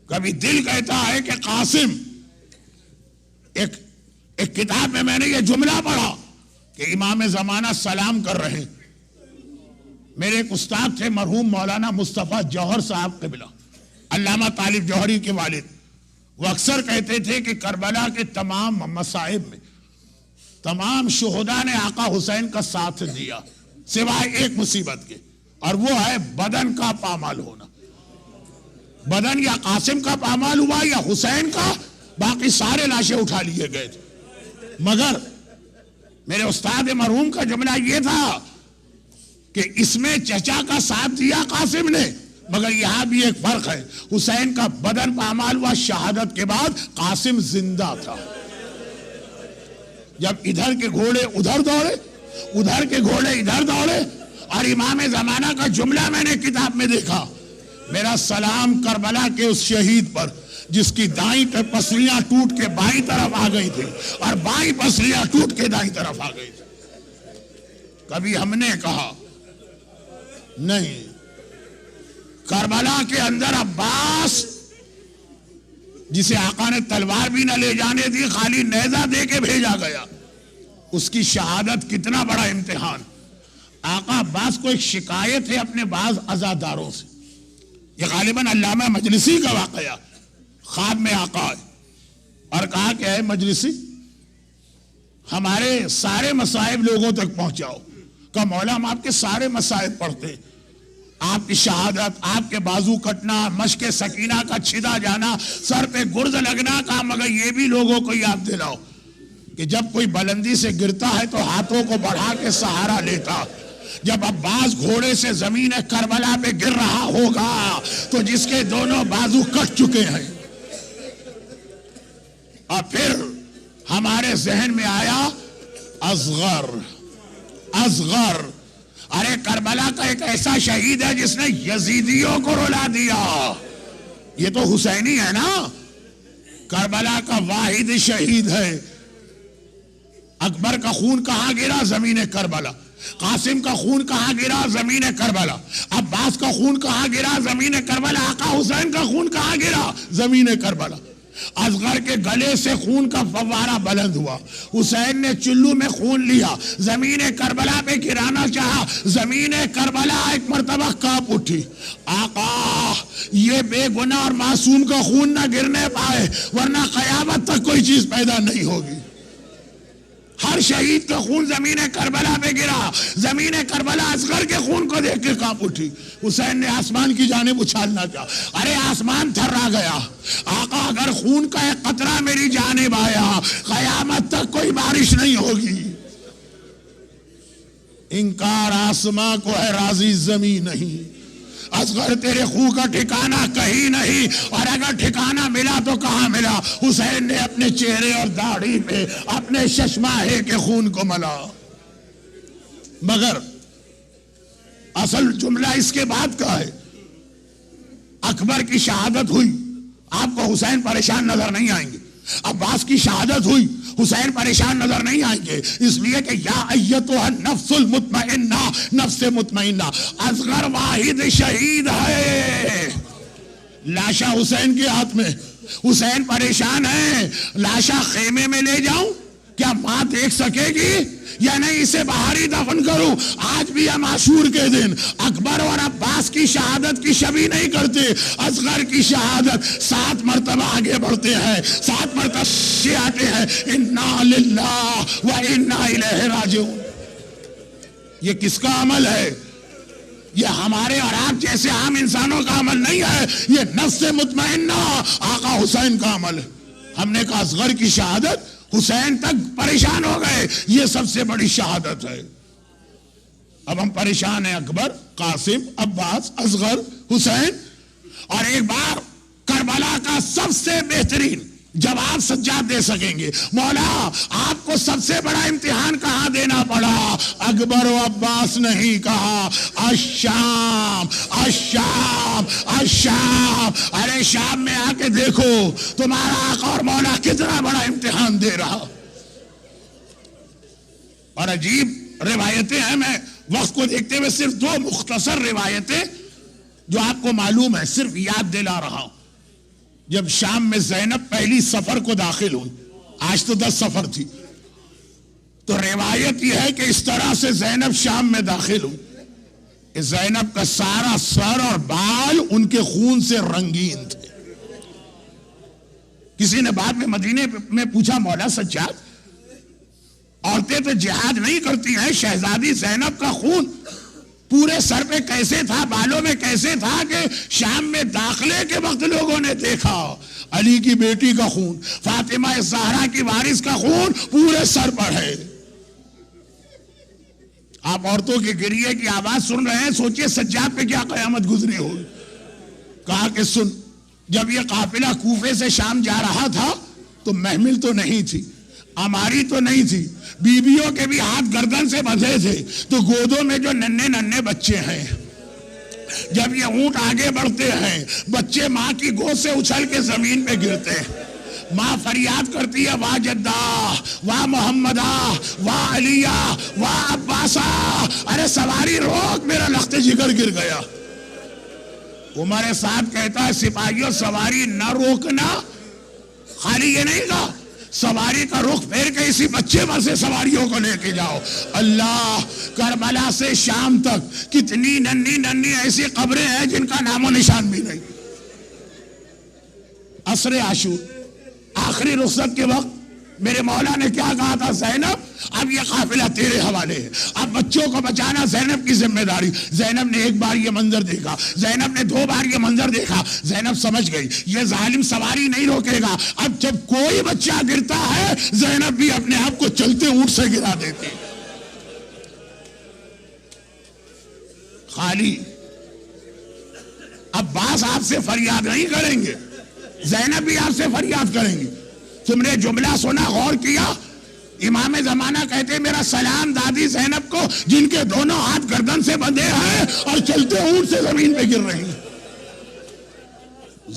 کبھی دل کہتا ہے کہ قاسم، ایک کتاب میں نے یہ جملہ پڑھا کہ امام زمانہ سلام کر رہے ہیں۔ میرے ایک استاد تھے مرحوم مولانا مصطفیٰ جوہر صاحب قبلہ، علامہ طالب جوہری کے والد، وہ اکثر کہتے تھے کہ کربلا کے تمام مصائب میں تمام شہداء نے آقا حسین کا ساتھ دیا سوائے ایک مصیبت کے، اور وہ ہے بدن کا پامال ہونا۔ بدن یا قاسم کا پامال ہوا یا حسین کا، باقی سارے لاشیں اٹھا لیے گئے تھے۔ مگر میرے استاد مرحوم کا جملہ یہ تھا کہ اس میں چچا کا ساتھ دیا قاسم نے، مگر یہاں بھی ایک فرق ہے، حسین کا بدن پامال ہوا شہادت کے بعد، قاسم زندہ تھا۔ جب ادھر کے گھوڑے ادھر دوڑے، ادھر کے گھوڑے ادھر دوڑے، اور امام زمانہ کا جملہ میں نے کتاب میں دیکھا، میرا سلام کربلا کے اس شہید پر جس کی دائیں پسلیاں ٹوٹ کے بائیں طرف آ گئی تھی اور بائیں پسلیاں ٹوٹ کے دائیں طرف آ گئی تھی۔ کبھی ہم نے کہا نہیں، کربلا کے اندر عباس جسے آقا نے تلوار بھی نہ لے جانے دی، خالی نیزہ دے کے بھیجا گیا، اس کی شہادت کتنا بڑا امتحان۔ آقا عباس کو ایک شکایت ہے اپنے بعض عزاداروں سے، یہ غالباً علامہ مجلسی کا واقعہ، خواب میں آقا ہے اور کہا کہ اے مجلسی، ہمارے سارے مصائب لوگوں تک پہنچاؤ۔ کہ مولا ہم آپ کے سارے مصائب پڑھتے ہیں، آپ کی شہادت، آپ کے بازو کٹنا، مشق سکینہ کا چھدا جانا، سر پہ گرز لگنا، کہا مگر یہ بھی لوگوں کو یاد دلاؤ کہ جب کوئی بلندی سے گرتا ہے تو ہاتھوں کو بڑھا کے سہارا لیتا. جب عباس گھوڑے سے زمین کربلا پہ گر رہا ہوگا تو جس کے دونوں بازو کٹ چکے ہیں. اور پھر ہمارے ذہن میں آیا اصغر. ارے کربلا کا ایک ایسا شہید ہے جس نے یزیدیوں کو رلا دیا. یہ تو حسینی ہے نا, کربلا کا واحد شہید ہے. اکبر کا خون کہاں گرا؟ زمین کربلا. قاسم کا خون کہاں گرا؟ زمین کربلا. عباس کا خون کہاں گرا؟ زمین کربلا. آقا حسین کا خون کہاں گرا؟ زمین کربلا. اصغر کے گلے سے خون کا فوارہ بلند ہوا. حسین نے چلو میں خون لیا, زمین کربلا پہ گرانا چاہا, زمین کربلا ایک مرتبہ کانپ اٹھی. آقا یہ بے گناہ اور معصوم کا خون نہ گرنے پائے ورنہ قیامت تک کوئی چیز پیدا نہیں ہوگی. ہر شہید کا خون زمین کربلا پہ گرا. زمین کربلا اصغر کے خون کو دیکھ کے کانپ اٹھی. حسین نے آسمان کی جانب اچھالنا چاہا. ارے آسمان تھرا گیا. آقا اگر خون کا ایک قطرہ میری جانب آیا قیامت تک کوئی بارش نہیں ہوگی. انکار آسمان کو ہے, راضی زمین نہیں. اصغر تیرے خون کا ٹھکانہ کہیں نہیں, اور اگر ٹھکانہ ملا تو کہاں ملا؟ حسین نے اپنے چہرے اور داڑھی پہ اپنے ششماہے کے خون کو ملا. مگر اصل جملہ اس کے بعد کا ہے. اکبر کی شہادت ہوئی, آپ کو حسین پریشان نظر نہیں آئیں گے. عباس کی شہادت ہوئی, حسین پریشان نظر نہیں آئیں گے, اس لیے کہ یا ایتھا النفس المطمئنہ, نفس مطمئنہ. اصغر واحد شہید ہے, لاشا حسین کے ہاتھ میں. حسین پریشان ہے, لاشا خیمے میں لے جاؤں, کیا ماں دیکھ سکے گی یا نہیں, اسے باہر ہی دفن کروں. آج بھی ہم عاشور کے دن اکبر اور عباس کی شہادت کی شبیہ نہیں کرتے. اصغر کی شہادت 7 مرتبہ آگے بڑھتے ہیں, 7 مرتبہ آتے ہیں انا للہ و انا الیہ راجعون. یہ کس کا عمل ہے؟ یہ ہمارے اور آپ جیسے عام انسانوں کا عمل نہیں ہے, یہ نفس مطمئنہ آقا حسین کا عمل ہے. ہم نے کہا اصغر کی شہادت, حسین تک پریشان ہو گئے, یہ سب سے بڑی شہادت ہے. اب ہم پریشان ہیں, اکبر, قاسم, عباس, اصغر, حسین. اور ایک بار کربلا کا سب سے بہترین جواب سجاد دے سکیں گے. مولا آپ کو سب سے بڑا امتحان کہاں دینا پڑا؟ اکبر و عباس نہیں کہا, الشام, الشام, الشام. ارے شام میں آ کے دیکھو تمہارا آقا اور مولا کتنا بڑا امتحان دے رہا. اور عجیب روایتیں ہیں, میں وقت کو دیکھتے ہوئے صرف 2 مختصر روایتیں جو آپ کو معلوم ہے صرف یاد دلا رہا ہوں. جب شام میں زینب پہلی سفر کو داخل ہوئی, آج تو 10 سفر تھی, تو روایت یہ ہے کہ اس طرح سے زینب شام میں داخل ہوئی کہ زینب کا سارا سر اور بال ان کے خون سے رنگین تھے. کسی نے بعد میں مدینے میں پوچھا, مولا سجاد عورتیں تو جہاد نہیں کرتی ہیں, شہزادی زینب کا خون پورے سر پہ کیسے تھا, بالوں میں کیسے تھا کہ شام میں داخلے کے وقت لوگوں نے دیکھا علی کی بیٹی کا خون, فاطمہ زہرا کی وارث کا خون پورے سر پر ہے. آپ عورتوں کے گریے کی آواز سن رہے ہیں, سوچئے سجاد پہ کیا قیامت گزری ہوگی. کہا کہ سن, جب یہ قافلہ کوفے سے شام جا رہا تھا تو محمل تو نہیں تھی, اماری تو نہیں تھی, بیویوں کے بھی ہاتھ گردن سے بندھے تھے, تو گودوں میں جو ننھے ننھے بچے ہیں, جب یہ اونٹ آگے بڑھتے ہیں بچے ماں کی گود سے اچھل کے زمین پہ گرتے ہیں. ماں فریاد کرتی ہے, واہ جدہ, واہ محمدہ, واہ علیہ, واہ عباسہ. ارے سواری روک, میرا لخت جگر گر گیا. عمر سعد کہتا ہے, سپاہیوں سواری نہ روکنا, خالی یہ نہیں کہا سواری کا رخ پھیر کے اسی بچے پر سے سواریوں کو لے کے جاؤ. اللہ, کربلا سے شام تک کتنی ننھی ننھی ایسی قبریں ہیں جن کا نام و نشان بھی نہیں. عصر عاشور, آخری رخصت کے وقت میرے مولا نے کیا کہا تھا؟ زینب اب یہ قافلہ تیرے حوالے ہے، اب بچوں کو بچانا زینب کی ذمہ داری۔ زینب نے ایک بار یہ منظر دیکھا، زینب نے دو بار یہ منظر دیکھا، زینب سمجھ گئی یہ ظالم سواری نہیں روکے گا۔ اب جب کوئی بچہ گرتا ہے زینب بھی اپنے آپ کو چلتے اونٹ سے گرا دیتی۔ خالی عباس آپ سے فریاد نہیں کریں گے، زینب بھی آپ سے فریاد کریں گے۔ تم نے جملہ سنا، غور کیا؟ امام زمانہ کہتے میرا سلام دادی زینب کو جن کے دونوں ہاتھ گردن سے بندھے ہیں اور چلتے اونٹ سے زمین پہ گر رہی ہیں۔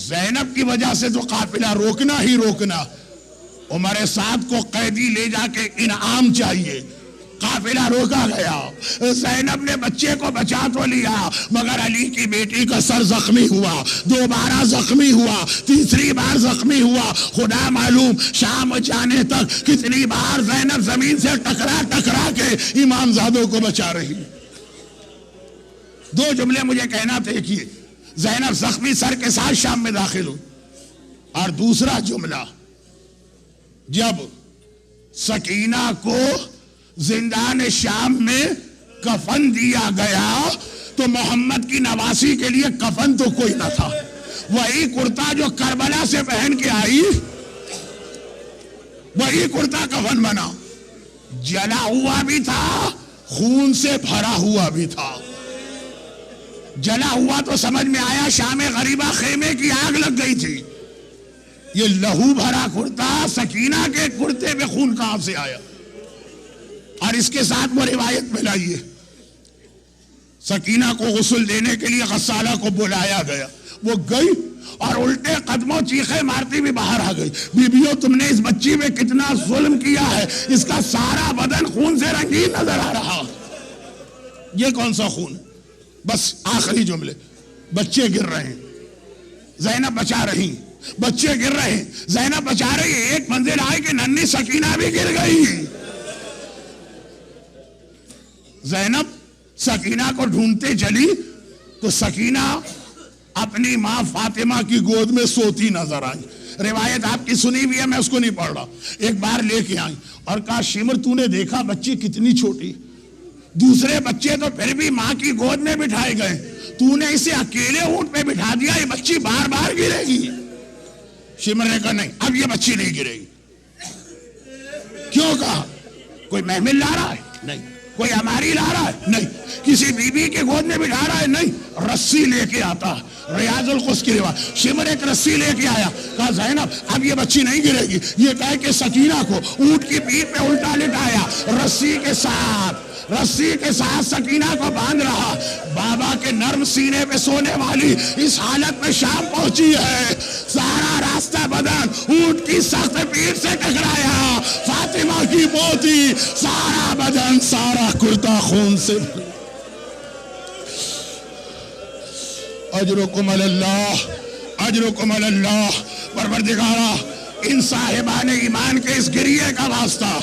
زینب کی وجہ سے تو قافلہ روکنا ہی روکنا۔ عمر سعد کو قیدی لے جا کے انعام چاہیے، قافلہ روکا گیا۔ زینب نے بچے کو بچا تو لیا مگر علی کی بیٹی کا سر زخمی ہوا، دوبارہ زخمی ہوا، تیسری بار زخمی ہوا۔ خدا معلوم شام جانے تک کتنی بار زینب زمین سے ٹکرا ٹکرا کے امام زادوں کو بچا رہی۔ دو جملے مجھے کہنا تھے کہ زینب زخمی سر کے ساتھ شام میں داخل ہو، اور دوسرا جملہ جب سکینہ کو زندان شام میں کفن دیا گیا تو محمد کی نواسی کے لیے کفن تو کوئی نہ تھا، وہی کرتا جو کربلا سے پہن کے آئی وہی کرتا کفن بنا، جلا ہوا بھی تھا خون سے بھرا ہوا بھی تھا۔ جلا ہوا تو سمجھ میں آیا شام غریبہ خیمے کی آگ لگ گئی تھی، یہ لہو بھرا کرتا سکینہ کے کرتے میں خون کہاں سے آیا؟ اور اس کے ساتھ وہ روایت میں لائیے، سکینہ کو غسل دینے کے لیے غسالہ کو بلایا گیا، وہ گئی اور الٹے قدموں چیخے مارتی بھی باہر آ گئی، بیبیوں تم نے اس بچی میں کتنا ظلم کیا ہے، اس کا سارا بدن خون سے رنگین نظر آ رہا۔ یہ کون سا خون؟ بس آخری جملے، بچے گر رہے ہیں، زینب بچا رہی، بچے گر رہے ہیں، زینب بچا رہی ہے، ایک منزل آئے کہ ننھی سکینہ بھی گر گئی۔ زینب سکینہ کو ڈھونڈتے چلی تو سکینہ اپنی ماں فاطمہ کی گود میں سوتی نظر آئی۔ روایت آپ کی سنی بھی ہے، میں اس کو نہیں پڑھ رہا۔ ایک بار لے کے آئی اور کہا شمر تو نے دیکھا بچی کتنی چھوٹی، دوسرے بچے تو پھر بھی ماں کی گود میں بٹھائے گئے، تو نے اسے اکیلے اونٹ پہ بٹھا دیا، یہ بچی بار بار گرے گی۔ شمر نے کہا نہیں اب یہ بچی نہیں گرے گی۔ کیوں کہا؟ کوئی محمل لا رہا ہے؟ نہیں۔ کوئی ہماری لا رہا ہے؟ نہیں۔ کسی بی بی کے گود میں بٹھا رہا ہے؟ نہیں۔ رسی لے کے آتا، ریاض القدس کی روایت، شمر ایک رسی لے کے آیا، کہا زینب اب یہ بچی نہیں گرے گی۔ یہ کہہ کے سکینہ کو اونٹ کی پیٹھ پہ الٹا لٹایا، رسی کے ساتھ سکینہ کو باندھ رہا۔ بابا کے نرم سینے پہ سونے والی اس حالت میں شام پہنچی ہے، سارا راستہ بدن اونٹ کی سخت پیٹھ سے ٹکرایا، فاطمہ کی پوتی سارا بدن سارا کرتا خون سے۔ اجرکم اللہ، اجرکم اللہ۔ پروردگارا ان صاحبان ایمان کے اس گریے کا واسطہ،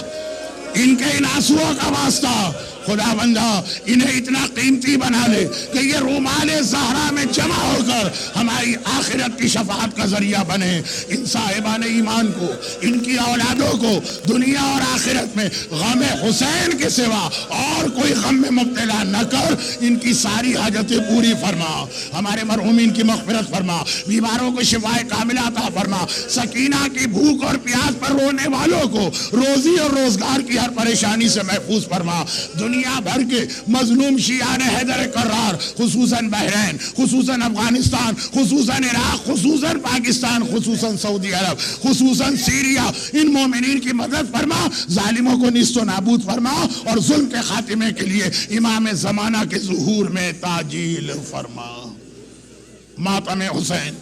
ان کے ان آنسوؤں کا واسطہ، خدا بندہ انہیں اتنا قیمتی بنا لے کہ یہ رومال زہرا میں جمع ہو کر ہماری آخرت کی شفاعت کا ذریعہ بنے۔ ان صاحبان ایمان کو، ان کی اولادوں کو دنیا اور آخرت میں غم حسین کے سوا اور کوئی غم میں مبتلا نہ کر، ان کی ساری حاجتیں پوری فرما، ہمارے مرحومین کی مغفرت فرما، بیماروں کو شفائے کاملہ عطا فرما، سکینہ کی بھوک اور پیاس پر رونے والوں کو روزی اور روزگار کی ہر پریشانی سے محفوظ فرما۔ دنیا بھر کے مظلوم شیعان حیدر کرار، خصوصاً بحرین، خصوصاً افغانستان، خصوصاً عراق، خصوصاً پاکستان، خصوصاً سعودی عرب، خصوصاً سیریا، ان مومنین کی مدد فرما، ظالموں کو نیست و نابود فرما، اور ظلم کے خاتمے کے لیے امام زمانہ کے ظہور میں تعجیل فرما۔ ماتم حسین